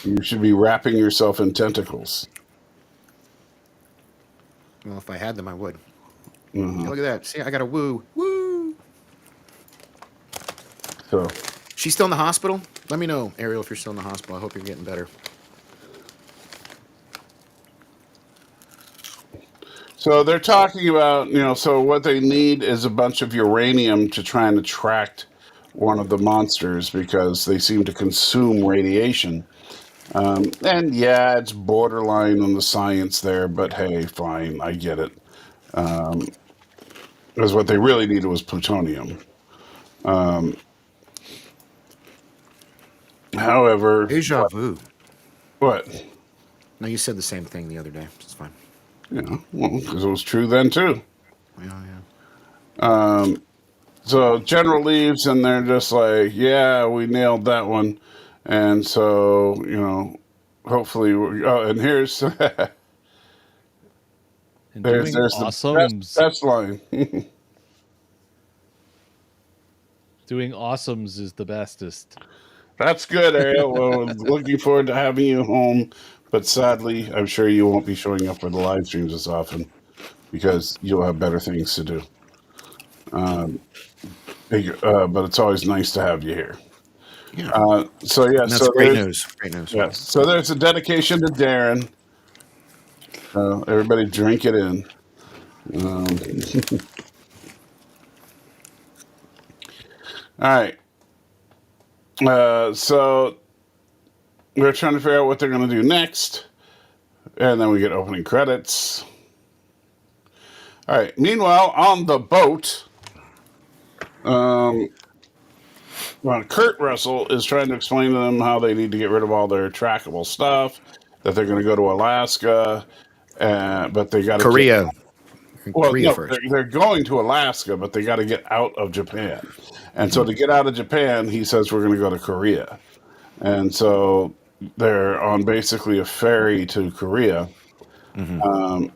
You should be wrapping yourself in tentacles. Well, if I had them, I would. Mm-hmm. Look at that. See, I got a woo. Woo! So, She's still in the hospital? Let me know, Ariel, if you're still in the hospital. I hope you're getting better. so they're talking about, so what they need is a bunch of uranium to try and attract one of the monsters because they seem to consume radiation. And yeah, it's borderline on the science there, but hey, fine, I get it. Because what they really needed was plutonium. However, Deja vu. what? No, you said the same thing the other day. It's fine. Well, because it was true then too. Yeah. So General leaves, and they're just like, "Yeah, we nailed that one." And so, hopefully, oh, and here's And there's doing the awesomes. best line. Doing awesomes is the bestest. That's good, Ariel. Well, looking forward to having you home, but sadly, I'm sure you won't be showing up for the live streams as often because you'll have better things to do. But it's always nice to have you here. Yeah. So yeah, And that's so great there's news. Great news. yeah, so there's a dedication to Darren. Everybody, drink it in. All right. So we're trying to figure out what they're going to do next, and then we get opening credits. All right. Meanwhile, on the boat, Kurt Russell is trying to explain to them how they need to get rid of all their trackable stuff, that they're going to go to Alaska, but they got to Korea. Korea no, first. they're going to Alaska, but they got to get out of Japan. And so to get out of Japan, he says we're going to go to Korea. And so they're on basically a ferry to Korea. And,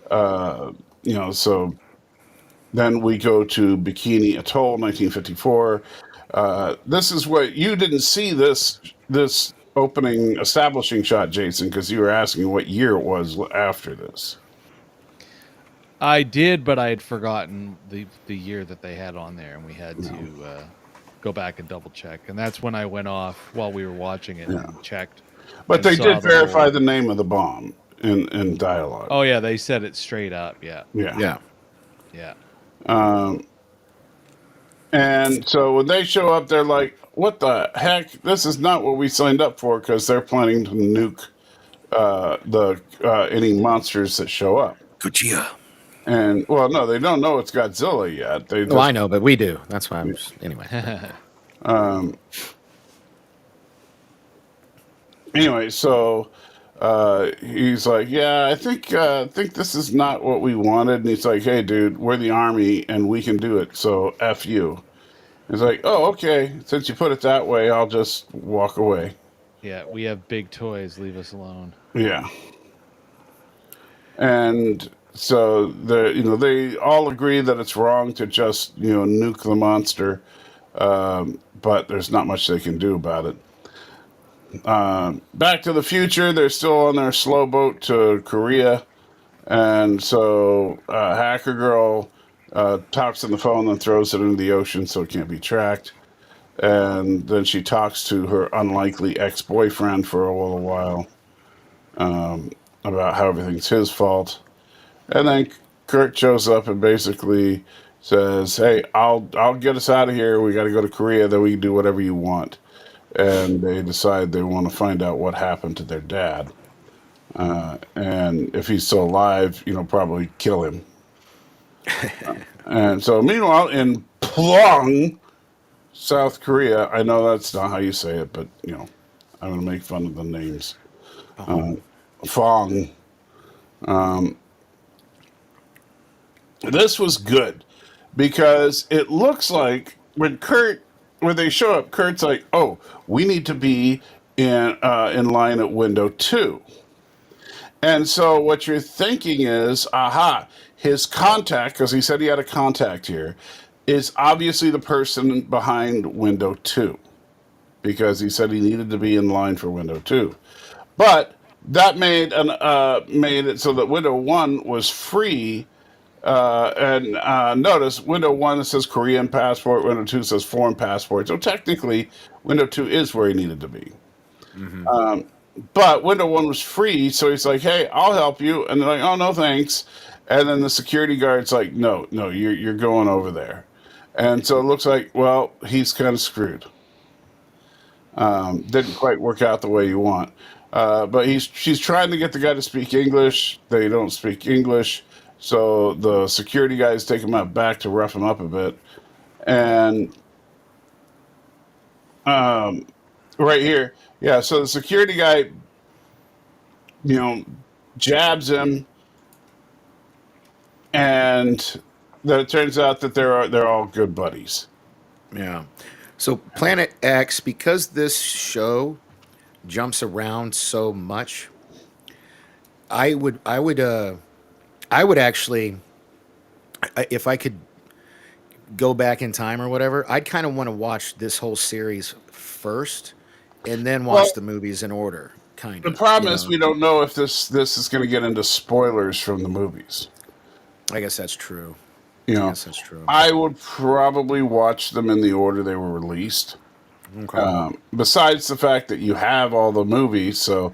so then we go to Bikini Atoll, 1954. This is what you didn't see this opening establishing shot, Jason, because you were asking what year it was after this. I did, but I had forgotten the year that they had on there, and we had to go back and double check. And that's when I went off while we were watching it and checked. But and they saw did the verify whole- the name of the bomb in dialogue. Oh yeah, they said it straight up. Yeah, Yeah. yeah. And so when they show up, they're like, what the heck? This is not what we signed up for, because they're planning to nuke any monsters that show up. Korea. And, well, no, they don't know it's Godzilla yet. They just, Oh, I know, but we do. That's why I'm just... Anyway. Anyway, so he's like, yeah, I think this is not what we wanted. And he's like, hey, dude, we're the Army, and we can do it, so F you. He's like, oh, okay. Since you put it that way, I'll just walk away. Yeah, we have big toys. Leave us alone. Yeah. And so they all agree that it's wrong to just nuke the monster, but there's not much they can do about it. Back to the Future, they're still on their slow boat to Korea, and so Hacker Girl talks on the phone and throws it into the ocean so it can't be tracked. And then she talks to her unlikely ex-boyfriend for a little while about how everything's his fault. And then Kurt shows up and basically says, hey, I'll get us out of here. We got to go to Korea. Then we can do whatever you want. And they decide they want to find out what happened to their dad. And if he's still alive, probably kill him. And so meanwhile, in Plong, South Korea, I know that's not how you say it, but, I'm going to make fun of the names. Fong. This was good because it looks like when they show up, Kurt's like, oh, we need to be in line at window 2. And so what you're thinking is, aha, his contact, because he said he had a contact here, is obviously the person behind window 2, because he said he needed to be in line for window 2. But that made it so that window 1 was free. And notice window 1 says Korean passport, window 2 says foreign passport. So technically, window 2 is where he needed to be. But window 1 was free, so he's like, "Hey, I'll help you," and they're like, "Oh, no, thanks." And then the security guard's like, "No, no, you're going over there," and so it looks like, well, he's kind of screwed. Didn't quite work out the way you want. But she's trying to get the guy to speak English. They don't speak English, so the security guys take him out back to rough him up a bit. And um, right here, yeah. So the security guy, you know, jabs him, and then it turns out that they're all good buddies. Yeah. So Planet X, because this show jumps around so much, I would actually, if I could go back in time or whatever, I'd kind of want to watch this whole series first, and then watch Well, the movies in order. Kind the of. problem is we don't know if this is going to get into spoilers from the movies. I guess that's true. You I know, guess that's true. I would probably watch them in the order they were released. Okay. Besides the fact that you have all the movies, so.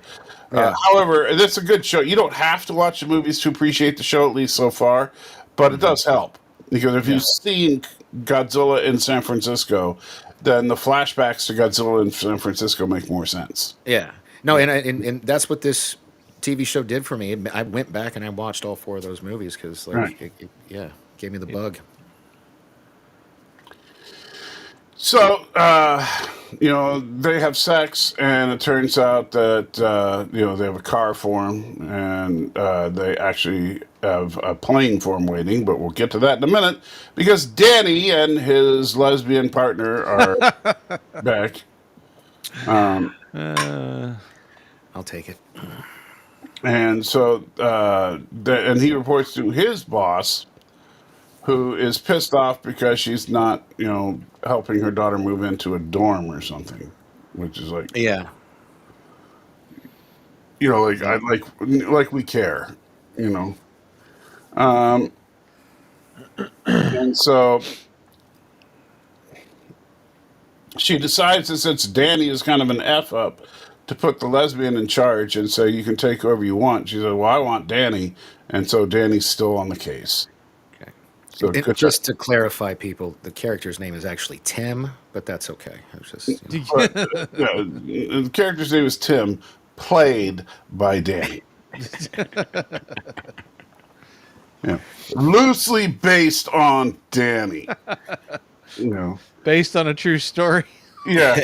Yeah. However, that's a good show. You don't have to watch the movies to appreciate the show, at least so far, but it does help because if you've seen Godzilla in San Francisco, then the flashbacks to Godzilla in San Francisco make more sense. Yeah. No, and that's what this TV show did for me. I went back and I watched all 4 of those movies because, like, Right. it gave me the bug. So, they have sex, and it turns out that, they have a car for him, and they actually have a plane for him waiting, but we'll get to that in a minute, because Danny and his lesbian partner are back. I'll take it. And so, and he reports to his boss, who is pissed off because she's not, helping her daughter move into a dorm or something, which is like, Yeah. like we care, and so she decides that since Danny is kind of an F up, to put the lesbian in charge and say, you can take whoever you want. She said, well, I want Danny. And so Danny's still on the case. Okay. So And just to clarify, people, the character's name is actually Tim, but that's okay. It's just, the character's name is Tim, played by Danny. Yeah. Loosely based on Danny. Based on a true story. Yeah,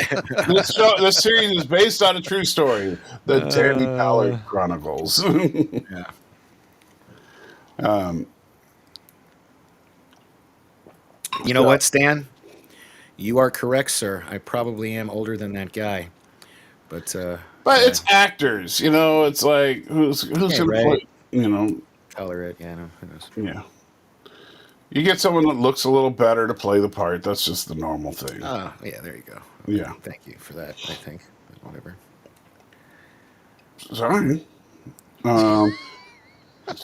this series is based on a true story, the Danny Ballard Chronicles. yeah. You know what, Stan? You are correct, sir. I probably am older than that guy, but it's actors, It's like who's gonna right. play, color it. Yeah, no, who knows? Yeah. You get someone that looks a little better to play the part. That's just the normal thing. Oh, yeah, there you go. Yeah. Thank you for that, I think. But whatever. Sorry.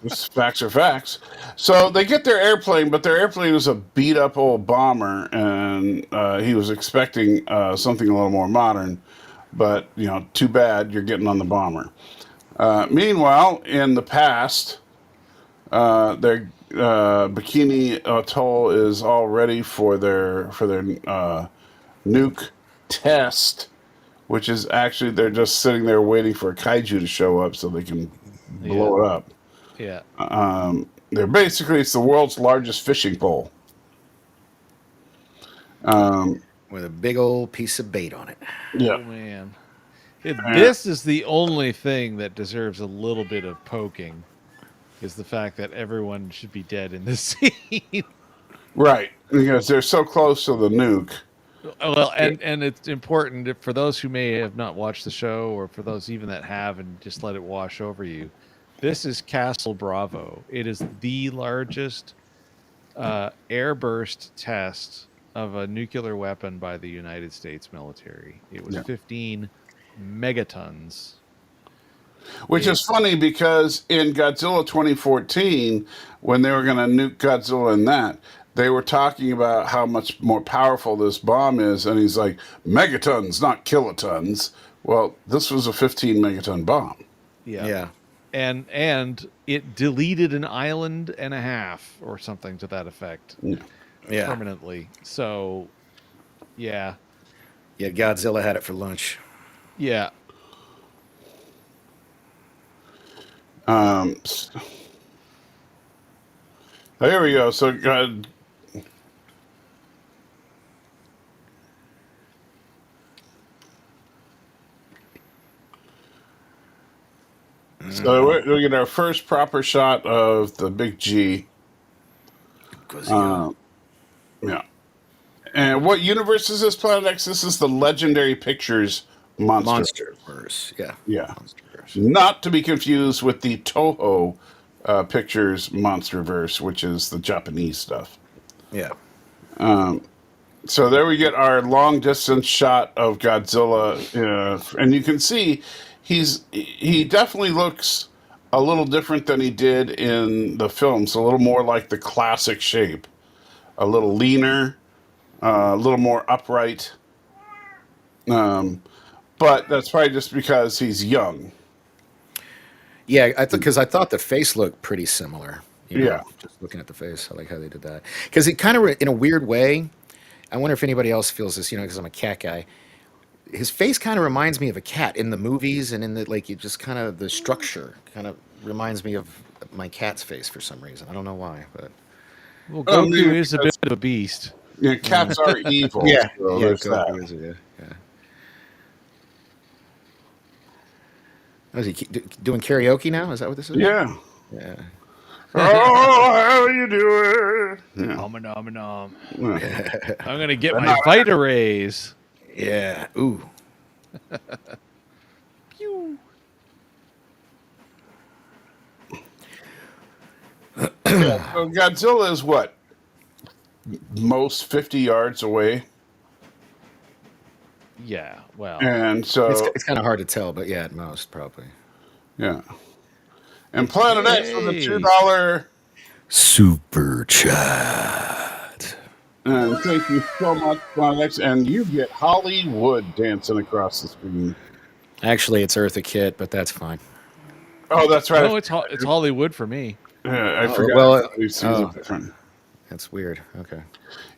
Just facts are facts. So they get their airplane, but their airplane is a beat up old bomber, and he was expecting something a little more modern. But, too bad you're getting on the bomber. Meanwhile, in the past, their Bikini Atoll is all ready for their nuke test, which is actually they're just sitting there waiting for a kaiju to show up so they can blow it up. Yeah. It's the world's largest fishing pole. With a big old piece of bait on it. Yeah. Oh, man. This is the only thing that deserves a little bit of poking, is the fact that everyone should be dead in this scene. Right. Because they're so close to the nuke. Well, and it's important for those who may have not watched the show, or for those even that have and just let it wash over you. This is Castle Bravo. It is the largest airburst test of a nuclear weapon by the United States military. It was 15 megatons. Which is funny because in Godzilla 2014, when they were going to nuke Godzilla in that, they were talking about how much more powerful this bomb is, and he's like, megatons, not kilotons. Well, this was a 15 megaton bomb. Yeah. And it deleted an island and a half or something to that effect. Yeah. Permanently. So, yeah. Yeah, Godzilla had it for lunch. Yeah. Here we go. So, we get our first proper shot of the big G. Yeah. And what universe is this, Planet X? This is the Legendary Pictures Monsterverse. Yeah. Yeah. Monsterverse. Not to be confused with the Toho Pictures Monsterverse, which is the Japanese stuff. Yeah. So there we get our long distance shot of Godzilla, and you can see he definitely looks a little different than he did in the films. A little more like the classic shape, a little leaner, a little more upright. But that's probably just because he's young. Yeah, because I thought the face looked pretty similar. Yeah. Just looking at the face, I like how they did that. Because it kind of, in a weird way, I wonder if anybody else feels this, because I'm a cat guy. His face kind of reminds me of a cat in the movies, and in the, like, it just kind of, the structure kind of reminds me of my cat's face for some reason. I don't know why, but. Well, Goku is a bit of a beast. Yeah, cats are evil. Yeah, so yeah, there's Goku that. is, yeah. Oh, is he doing karaoke now? Is that what this is? Yeah. Yeah. Oh, how you doing? Yeah. Nom. Yeah. I'm going to get my Vita rays. Yeah. Ooh. Pew. So Godzilla is what? Most 50 yards away. Yeah, well. And so It's kind of hard to tell, but yeah, at most, probably. yeah. And Planet X with a Hey. $2. Super chat. And thank you so much, Planet X. And you get Hollywood dancing across the screen. Actually, it's Eartha Kitt, but that's fine. Oh, that's right. No, it's Hollywood for me. Yeah, I Oh, forgot. well, We've seen it different. That's weird. Okay.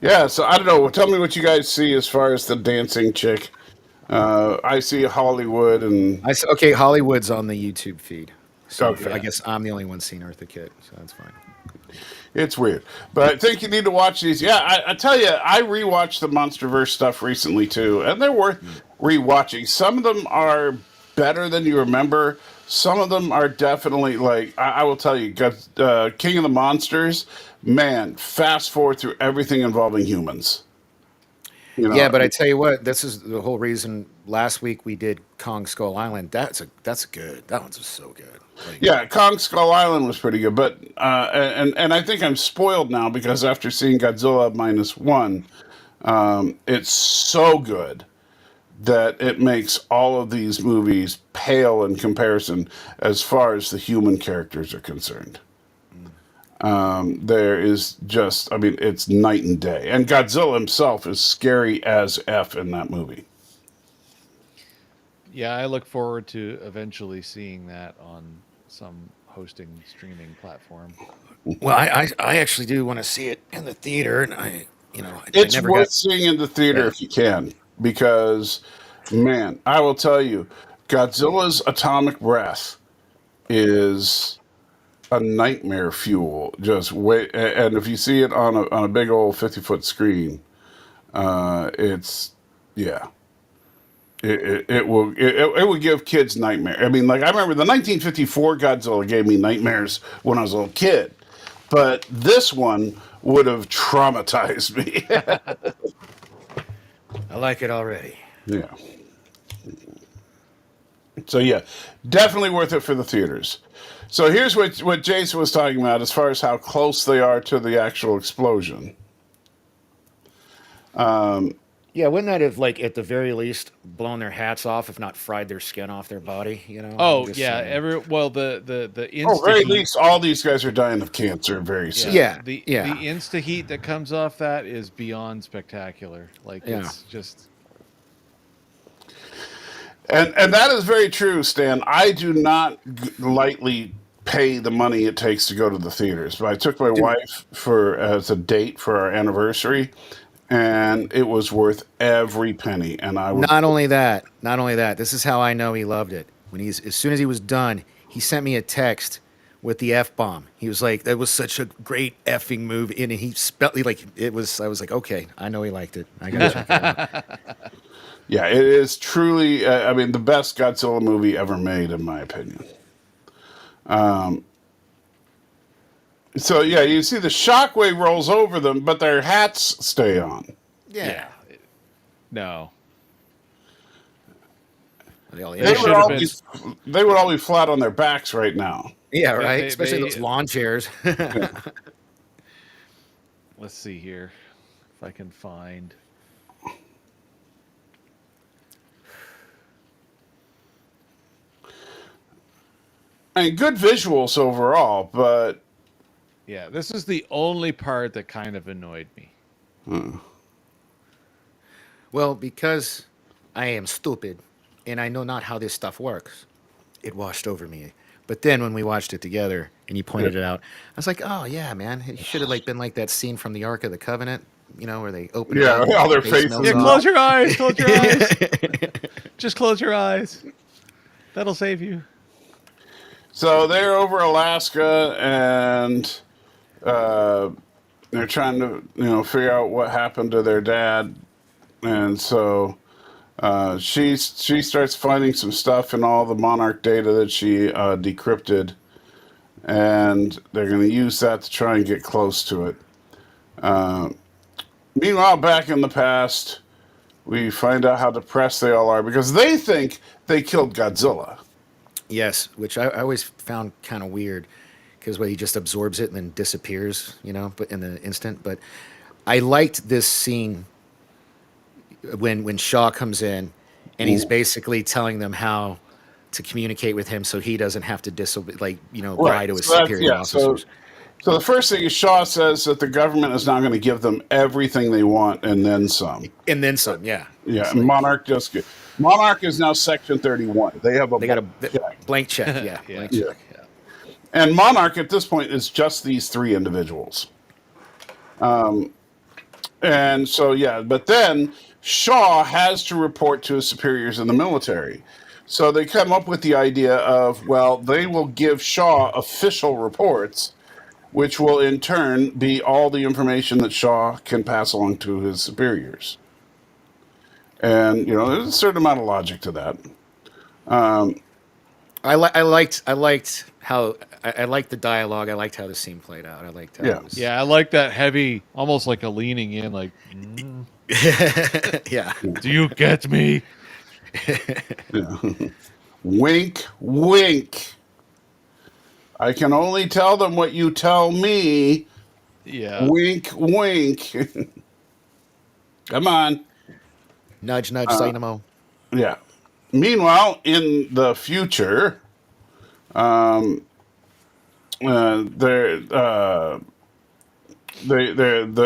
Yeah, so I don't know. Tell me what you guys see as far as the dancing chick. I see Hollywood and Okay, Hollywood's on the YouTube feed. So Okay. I guess I'm the only one seeing Eartha Kitt, so that's fine. it's weird. But I think you need to watch these. Yeah, I tell you, I rewatched the Monsterverse stuff recently too, and they're worth rewatching. Some of them are better than you remember. Some of them are definitely like I will tell you, King of the Monsters. Man, fast forward through everything involving humans. Yeah, but I tell you what, this is the whole reason. Last week we did Kong Skull Island. That's good. That one's just so good. Like, yeah, Kong Skull Island was pretty good, but and I think I'm spoiled now because after seeing Godzilla -1, it's so good that it makes all of these movies pale in comparison as far as the human characters are concerned. There is just, I mean, it's night and day. And Godzilla himself is scary as F in that movie. Yeah, I look forward to eventually seeing that on some hosting streaming platform. well, I actually do want to see it in the theater, and I It's never worth got. seeing in the theater Yeah. if you can, because, man, I will tell you, Godzilla's atomic breath is a nightmare fuel. Just wait, and if you see it on a big old 50-foot screen, it's yeah. It will give kids nightmare. I mean, like I remember the 1954 Godzilla gave me nightmares when I was a little kid, but this one would have traumatized me. I like it already. Yeah. So yeah, definitely worth it for the theaters. So here's what Jason was talking about as far as how close they are to the actual explosion. Yeah, wouldn't that have, like, at the very least, blown their hats off, if not fried their skin off their body? You know, I'm Oh just yeah, saying. the Oh, insta very heat. least, all these guys are dying of cancer very soon. Yeah, Yeah, the yeah. insta heat that comes off that is beyond spectacular. Like Yeah. it's just And that is very true, Stan. I do not lightly pay the money it takes to go to the theaters. But I took my Dude. wife for as a date for our anniversary, and it was worth every penny. And I would Not only that, this is how I know he loved it. As soon as he was done, he sent me a text with the F bomb. He was like, "That was such a great effing movie," and he spelled like it was. I was like, "Okay, I know he liked it. I gotta check it out." Yeah, it is truly, I mean, the best Godzilla movie ever made, in my opinion. So, yeah, you see the shockwave rolls over them, but their hats stay on. Yeah. no. They all- They yeah, would, should've all been- be, they would all be flat on their backs right now. yeah, right. they- Especially they- those lawn chairs. Let's see here if I can find. I mean, good visuals overall, but Yeah, this is the only part that kind of annoyed me. Well, because I am stupid and I know not how this stuff works, it washed over me. But then when we watched it together and you pointed it out, I was like, "Oh yeah, man! It should have been like that scene from the Ark of the Covenant, where they open it yeah, up and all their the face faces. melts Yeah, off." close your eyes. Close your eyes. Just close your eyes. That'll save you. So they're over Alaska, and they're trying to, figure out what happened to their dad. And so she starts finding some stuff in all the Monarch data that she decrypted, and they're going to use that to try and get close to it. Meanwhile, back in the past, we find out how depressed they all are because they think they killed Godzilla. Yes, which I always found kind of weird, because he just absorbs it and then disappears, but in the instant. But I liked this scene when Shaw comes in and he's basically telling them how to communicate with him so he doesn't have to disobey, lie to his So that's- superior officers. So the first thing is Shaw says that the government is not going to give them everything they want and then some. And then some, yeah. Yeah, It's like, Monarch is now Section 31. They have they got a check. blank check, yeah. Yeah. Blank Yeah. check. And Monarch at this point is just these three individuals. And so, yeah, but then Shaw has to report to his superiors in the military. So they come up with the idea of, well, they will give Shaw official reports, which will in turn be all the information that Shaw can pass along to his superiors. And, there's a certain amount of logic to that. I liked how I liked the dialogue. I liked how the scene played out. I liked how it was, Yeah, I like that heavy, almost like a leaning in, like, yeah. do you get me? Wink, wink. I can only tell them what you tell me. Yeah. Wink, wink. Come on. Nudge, nudge, dynamo. Yeah. Meanwhile, in the future, the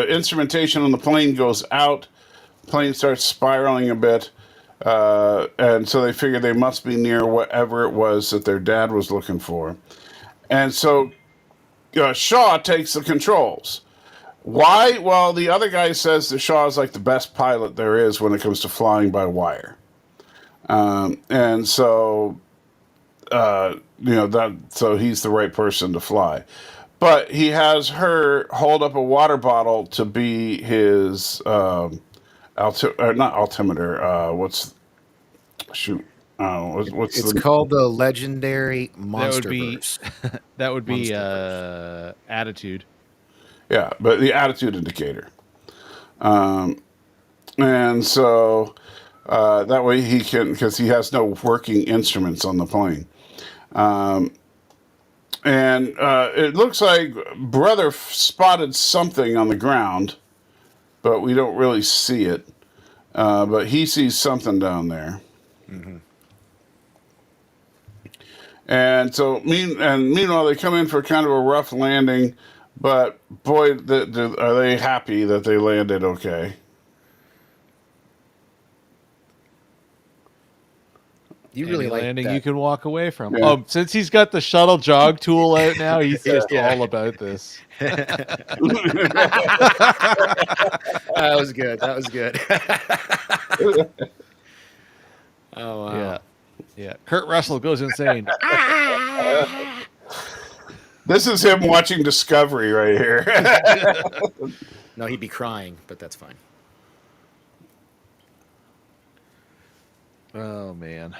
instrumentation on the plane goes out. Plane starts spiraling a bit, and so they figure they must be near whatever it was that their dad was looking for. And so Shaw takes the controls. Why? Well, the other guy says that Shaw is like the best pilot there is when it comes to flying by wire. And so, so he's the right person to fly. But he has her hold up a water bottle to be his not altimeter. What's It's called the legendary Monsterverse. That would be Monsterverse. attitude. Yeah, but the attitude indicator. And so That way he can, because he has no working instruments on the plane. And it looks like Brother spotted something on the ground, but we don't really see it. But he sees something down there. Mm-hmm. And so, meanwhile, they come in for kind of a rough landing. But boy, are they happy that they landed okay. You really Any like landing that. you can walk away from. Yeah. Oh, since he's got the shuttle jog tool out now, he's just all about this. That was good. That was good. Oh wow. Yeah. Yeah. Kurt Russell goes insane. This is him watching Discovery right here. No, he'd be crying, but that's fine. Oh man.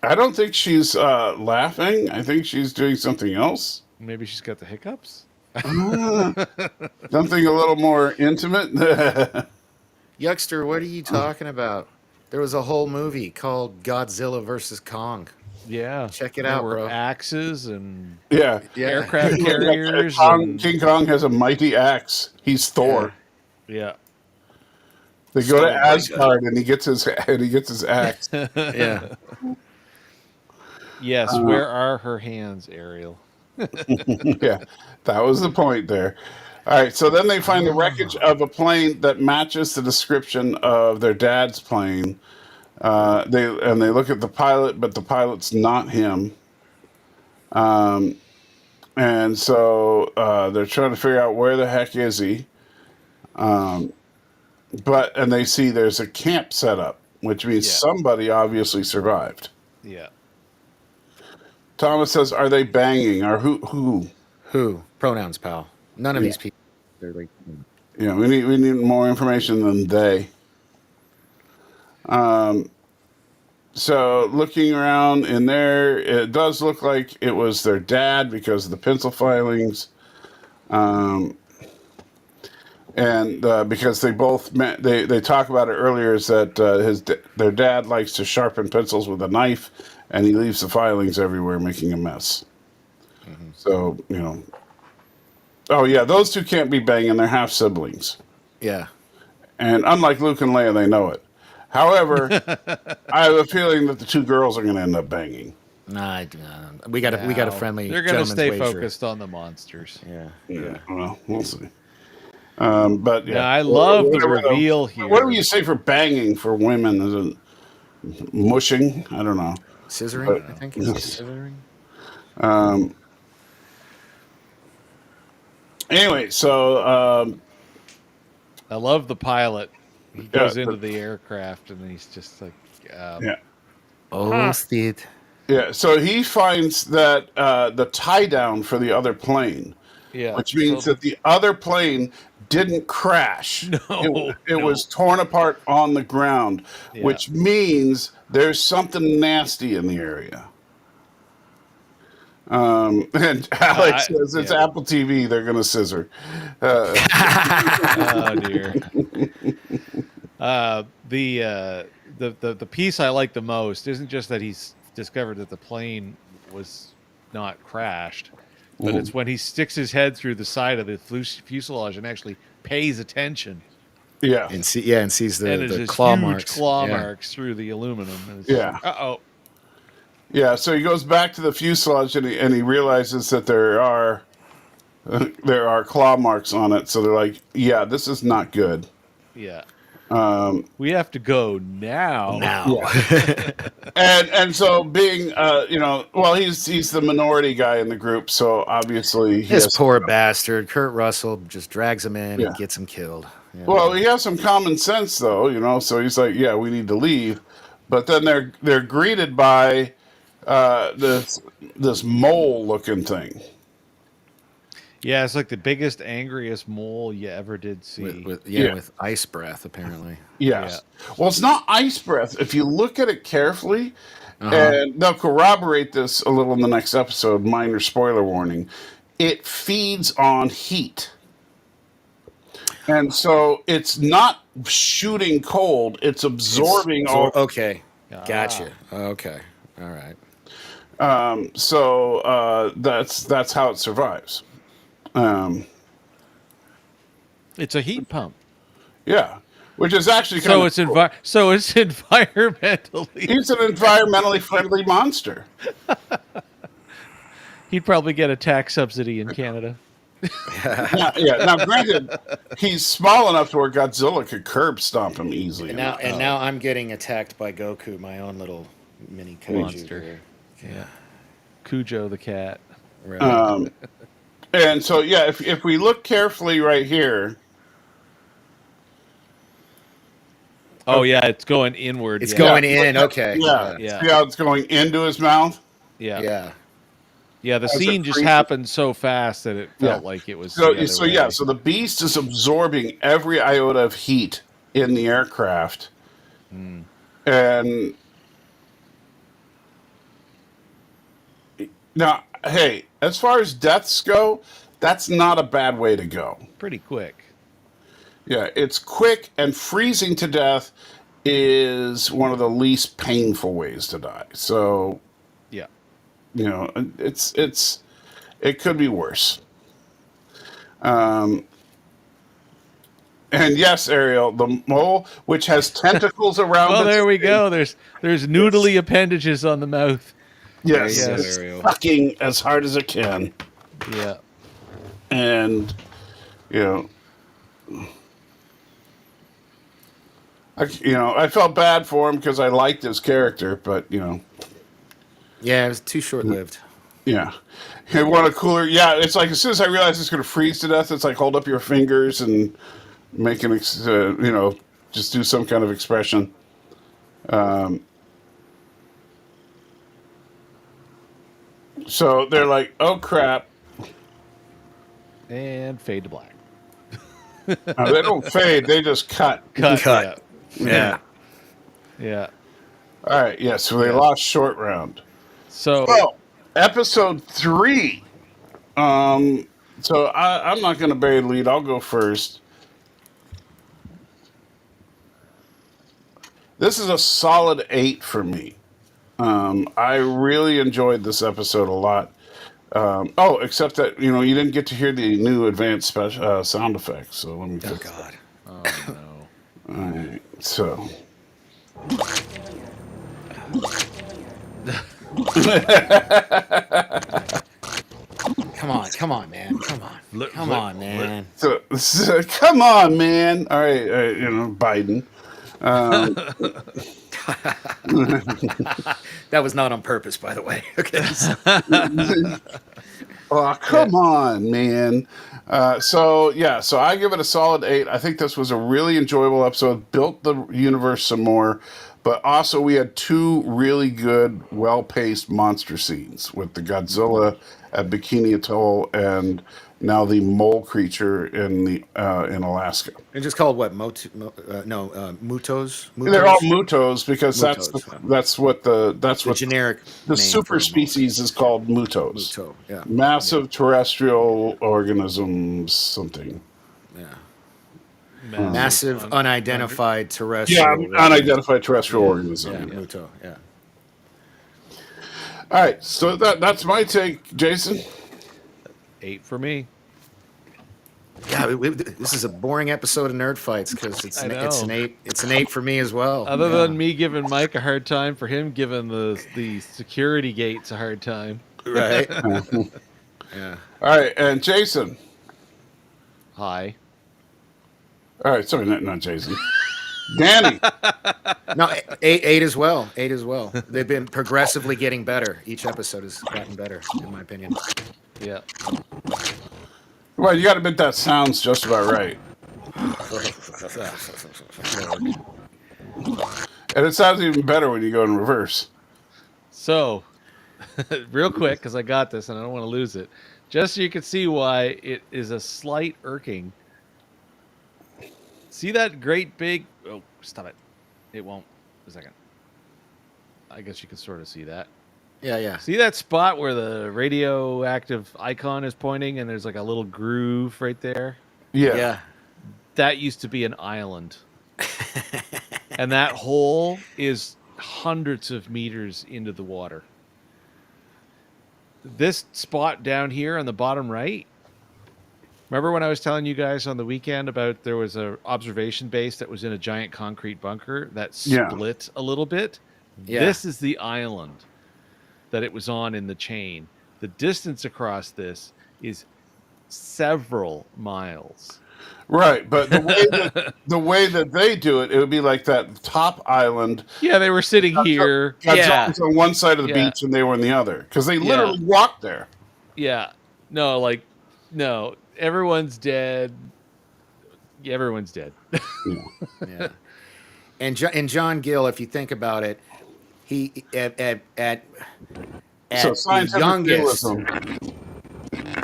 I don't think she's laughing. I think she's doing something else. Maybe she's got the hiccups. Something a little more intimate. Yuckster, what are you talking about? There was a whole movie called Godzilla versus Kong. Yeah. Check it There out, were bro. axes and Yeah. aircraft carriers. King Kong has a mighty axe. He's Thor. Yeah. They go to Stone Asgard and he gets his axe. Yeah. Yes. Where are her hands, Ariel? Yeah, that was the point there. All right, so then they find the wreckage of a plane that matches the description of their dad's plane. They look at the pilot, but the pilot's not him. And so they're trying to figure out where the heck is he. And they see there's a camp set up, which means somebody obviously survived. Yeah. Thomas says, "Are they banging? Or who?" Who? Pronouns, pal. None of these people. They're like, Yeah, we need more information than they. So looking around in there, it does look like it was their dad because of the pencil filings, and because they both they talk about it earlier is that their dad likes to sharpen pencils with a knife, and he leaves the filings everywhere, making a mess. Mm-hmm. So oh yeah, those two can't be banging; they're half siblings. yeah. And unlike Luke and Leia, they know it. However, I have a feeling that the two girls are going to end up banging. Nah, we got a friendly. They're going to stay wager. focused on the monsters. Yeah. Well, we'll see. But yeah, Now, I love the reveal here. What do you say for banging for women? Is it mushing? I don't know. Scissoring, I think. Is it scissoring? Anyway, so I love the pilot. He goes into the aircraft and he's just like, yeah. Oh, Steve. Yeah, so he finds that the tie down for the other plane, which means that the other plane didn't crash. It was torn apart on the ground, which means there's something nasty in the area. And Alex says it's Apple TV. They're going to scissor. oh dear. The piece I like the most isn't just that he's discovered that the plane was not crashed, but it's when he sticks his head through the side of the fuselage and actually pays attention. Yeah, and sees the claw marks. Claw marks through the aluminum. And it's uh-oh. Yeah, so he goes back to the fuselage and he realizes that there are claw marks on it. So they're like, "Yeah, this is not good." Yeah. We have to go now. Yeah. and so being he's the minority guy in the group, so obviously this poor bastard Kurt Russell just drags him in and gets him killed. Well, he has some common sense though, so he's like, "Yeah, we need to leave," but then they're greeted by this mole looking thing. Yeah, it's like the biggest, angriest mole you ever did see. With ice breath, apparently. Yes. Yeah. Well, it's not ice breath. If you look at it carefully, and they'll corroborate this a little in the next episode, minor spoiler warning, it feeds on heat. And so it's not shooting cold; it's absorbing all. Okay, gotcha. Okay, all right. So that's how it survives. It's a heat pump. Yeah, which is actually kind So of it's cool. so it's environmentally. He's an environmentally friendly monster. He'd probably get a tax subsidy in Canada. Now, granted, he's small enough to where Godzilla could curb stomp him easily. And now I'm getting attacked by Goku, my own little mini kaiju Monster. here. Yeah. Cujo the cat. Right. And so, yeah, if we look carefully right here, Oh yeah, it's going inward. It's yeah. going in. Okay. Yeah. see how it's going into his mouth. Yeah. Yeah. Yeah, the As it scene just freezes. happened so fast that it felt Yeah. like it was. So, the other so way. yeah, so the beast is absorbing every iota of heat in the aircraft, and now, hey, as far as deaths go, that's not a bad way to go. Pretty quick. Yeah, it's quick, and freezing to death is one of the least painful ways to die. So, Yeah. you know, it could be worse. And yes, Ariel, the mole, which has tentacles around. Well, its there we face, go. There's noodly appendages on the mouth. Yes, There you go, it's Ariel. sucking as hard as it can, Yeah. and you know, I felt bad for him because I liked his character, but Yeah, it was too short-lived. yeah, he wanted a cooler. Yeah, it's like as soon as I realized it's going to freeze to death, it's like hold up your fingers and make an, just do some kind of expression. So they're like, "Oh crap!" And fade to black. They don't fade; they just cut. Cut. Yeah. Yeah. All right, yeah. So they lost short round. So Well, episode 3. So I'm not going to bury the lead. I'll go first. This is a solid 8 for me. I really enjoyed this episode a lot. Except that you didn't get to hear the new advanced special sound effects. So let me. Oh Fix God. oh no. All right, so. Come on, man. Come on, man. So, come on, man. All right, Biden. That was not on purpose, by the way. Okay. Oh, come on, man. So I give it a solid 8. I think this was a really enjoyable episode. Built the universe some more, but also we had 2 really good, well-paced monster scenes with the Godzilla at Bikini Atoll and now the mole creature in Alaska. It's just called what? Mutos. They're all mutos because Mutos, that's what the generic the name super for a species is called mutos. Muto. Yeah. Massive terrestrial organisms, something. Yeah. Massive unidentified Yeah, terrestrial. unidentified terrestrial organism. Yeah, Muto. Yeah. All right, so that's my take, Jason. 8 for me. Yeah, this is a boring episode of Nerdfights because it's I an know. 8. It's an 8 for me as well. Other than me giving Mike a hard time, for him giving the security gates a hard time. Right. Yeah. All right, and Jason. Hi. All right, sorry, not Jason. Danny. No, 8 as well. 8 as well. They've been progressively getting better. Each episode has gotten better, in my opinion. Yeah. Well, you got to admit that sounds just about right. And it sounds even better when you go in reverse. So, real quick, because I got this and I don't want to lose it, just so you can see why it is a slight irking. See that great big... Oh, stop it. It won't. A second. I guess you can sort of see that. Yeah. See that spot where the radioactive icon is pointing and there's like a little groove right there? Yeah. that used to be an island. And that hole is hundreds of meters into the water. This spot down here on the bottom right, remember when I was telling you guys on the weekend about there was a observation base that was in a giant concrete bunker that split a little bit? Yeah. This is the island that it was on in the chain. The distance across this is several miles. Right, but the way that they do it, it would be like that top island. Yeah, they were sitting here. Godzilla's on one side of the beach and they were on the other because they literally walked there. Yeah. No, everyone's dead. Yeah, everyone's dead. Yeah. And John Gill, if you think about it, he at So the scientific youngest. realism.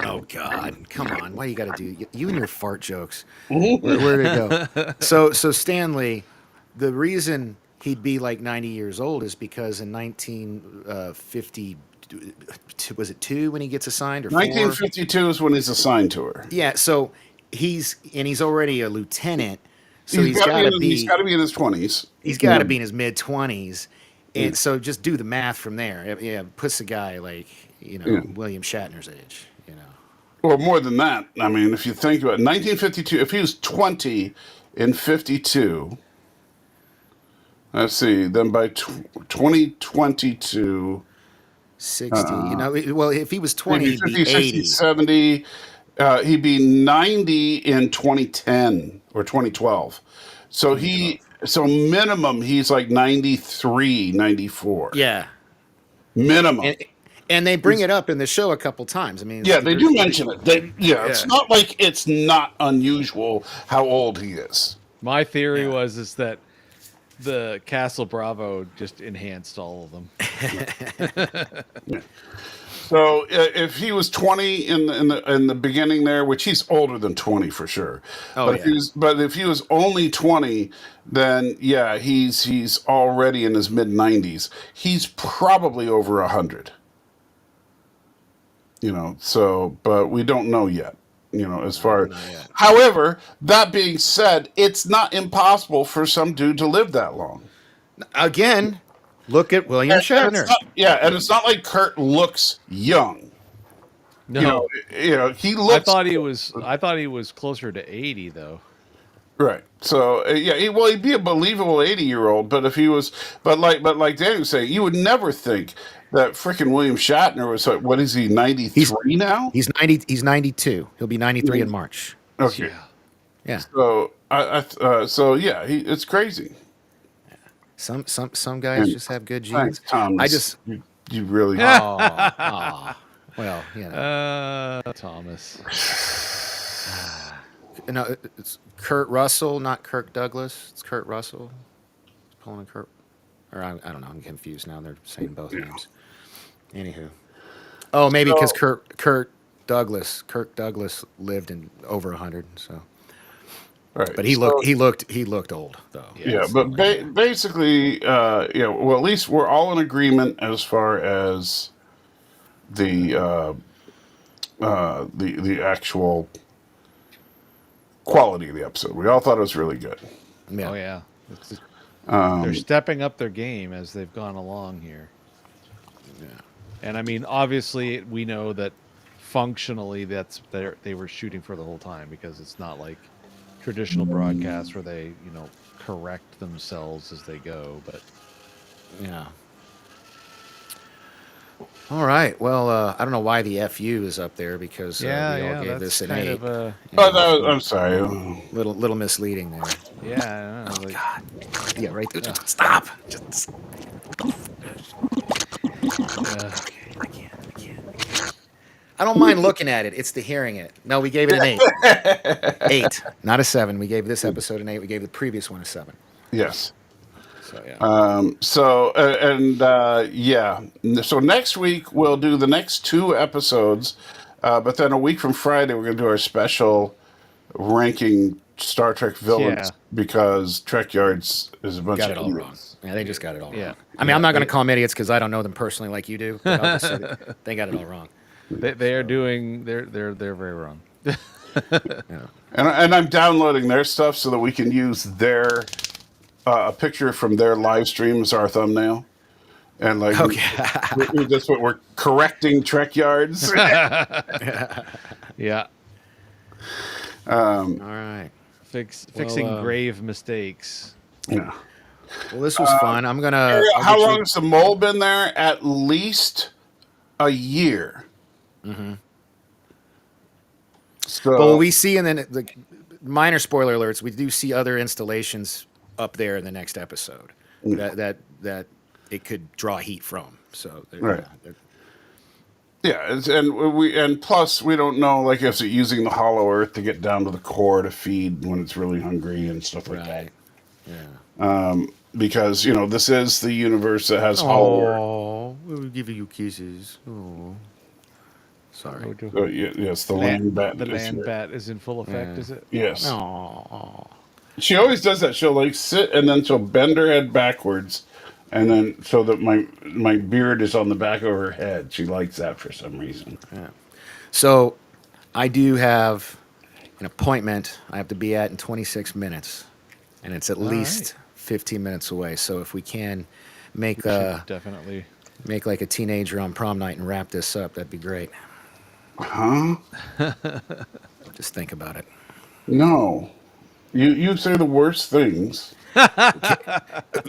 Oh God! Come on! Why you got to do you and your fart jokes? Where did it go? So Stanley, the reason he'd be like 90 years old is because in 1950, was it 2 when he gets assigned or 4? 1952 is when he's assigned to her. Yeah. So he's already a lieutenant. So he's got to be. He's got to be in his 20s. He's got to be in his mid-20s. And so just do the math from there. Yeah, puts the guy like, William Shatner's age, Or more than that. I mean, if you think about it, 1952, if he was 20 in 52, let's see, then by 2022... 60. Well, if he was 20, he'd 50, be 60, 80. 70, he'd be 90 in 2010 or 2012. So minimum, he's like 93, 94. Yeah. Minimum. And they bring it up in the show a couple times. I mean, Yeah, they do mention it. It's not like it's not unusual how old he is. My theory is that the Castle Bravo just enhanced all of them. So if he was 20 in the beginning there, which he's older than 20 for sure. But if he was only 20, then he's already in his mid 90s. He's probably over 100. But we don't know yet. As far. However, that being said, it's not impossible for some dude to live that long. Again, look at William Shatner. And it's not like Kurt looks young. No, he looks. I thought he was closer to 80 though. Right. So he'd be a believable 80-year-old. But if he was, but like Danny was saying, you would never think that freaking William Shatner was. What is he? 93 now? He's 90. He's 92. He'll be 93 in March. Okay. Yeah. So it's crazy. Some guys just have good genes. Thanks, Thomas. You really. Well, Thomas. No, it's Kurt Russell, not Kirk Douglas. It's Kurt Russell. Pulling a Kurt, or I don't know. I'm confused now. They're saying both names. Anywho, maybe because Kirk Douglas lived in over 100. So, right. But he looked old though. Yeah, but basically, well, at least we're all in agreement as far as the actual quality of the episode. We all thought it was really good. Yeah. Oh yeah, they're stepping up their game as they've gone along here. Yeah. And I mean, obviously, we know that functionally they were shooting for the whole time, because it's not like traditional broadcasts where they correct themselves as they go. But yeah. All right. Well, I don't know why the FU is up there, because we all gave this an 8. I'm sorry. Little misleading there. Yeah. Oh God. Yeah. Right. Stop. Just... I can't. I don't mind looking at it. It's the hearing it. No, we gave it an 8. 8, not a 7. We gave this episode an 8. We gave the previous one a 7. Yes. So yeah. So next week we'll do the next 2 episodes, but then a week from Friday we're going to do our special ranking Star Trek villains, because Trek Yards is a bunch of all wrong. Yeah, they just got it all wrong. Yeah. I mean, I'm not going to call them idiots because I don't know them personally like you do. But I'll just say they got it all wrong. They are doing. They're very wrong. And I'm downloading their stuff so that we can use their a picture from their live stream as our thumbnail. And like, that's what we're correcting Trek yards. Yeah. All right. Fixing grave mistakes. Yeah. Well, this was fun. I'm gonna. How long has the mole been there? At least a year. Mm-hmm. So, well, we see, and then the minor spoiler alerts. We do see other installations up there in the next episode that it could draw heat from. So right. Yeah, and plus we don't know, like, if it's using the hollow earth to get down to the core to feed when it's really hungry and stuff like that. Yeah. Because this is the universe that has hollow earth. Oh, we'll give you kisses. Oh, sorry. So, yes, the land bat. The land bat is in full effect, is it? Yes. Oh. She always does that. She'll like sit and then she'll bend her head backwards, and then so that my beard is on the back of her head. She likes that for some reason. Yeah. So I do have an appointment I have to be at in 26 minutes, and it's at least 15 minutes away. So if we can make definitely make like a teenager on prom night and wrap this up, that'd be great. Huh? Just think about it. No. You say the worst things.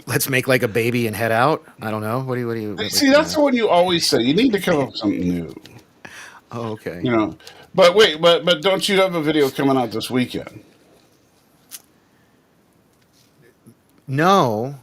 Let's make like a baby and head out. I don't know. What do you See, that's the one you always say. You need to come up with something new. Oh, okay. But wait, but don't you have a video coming out this weekend? No,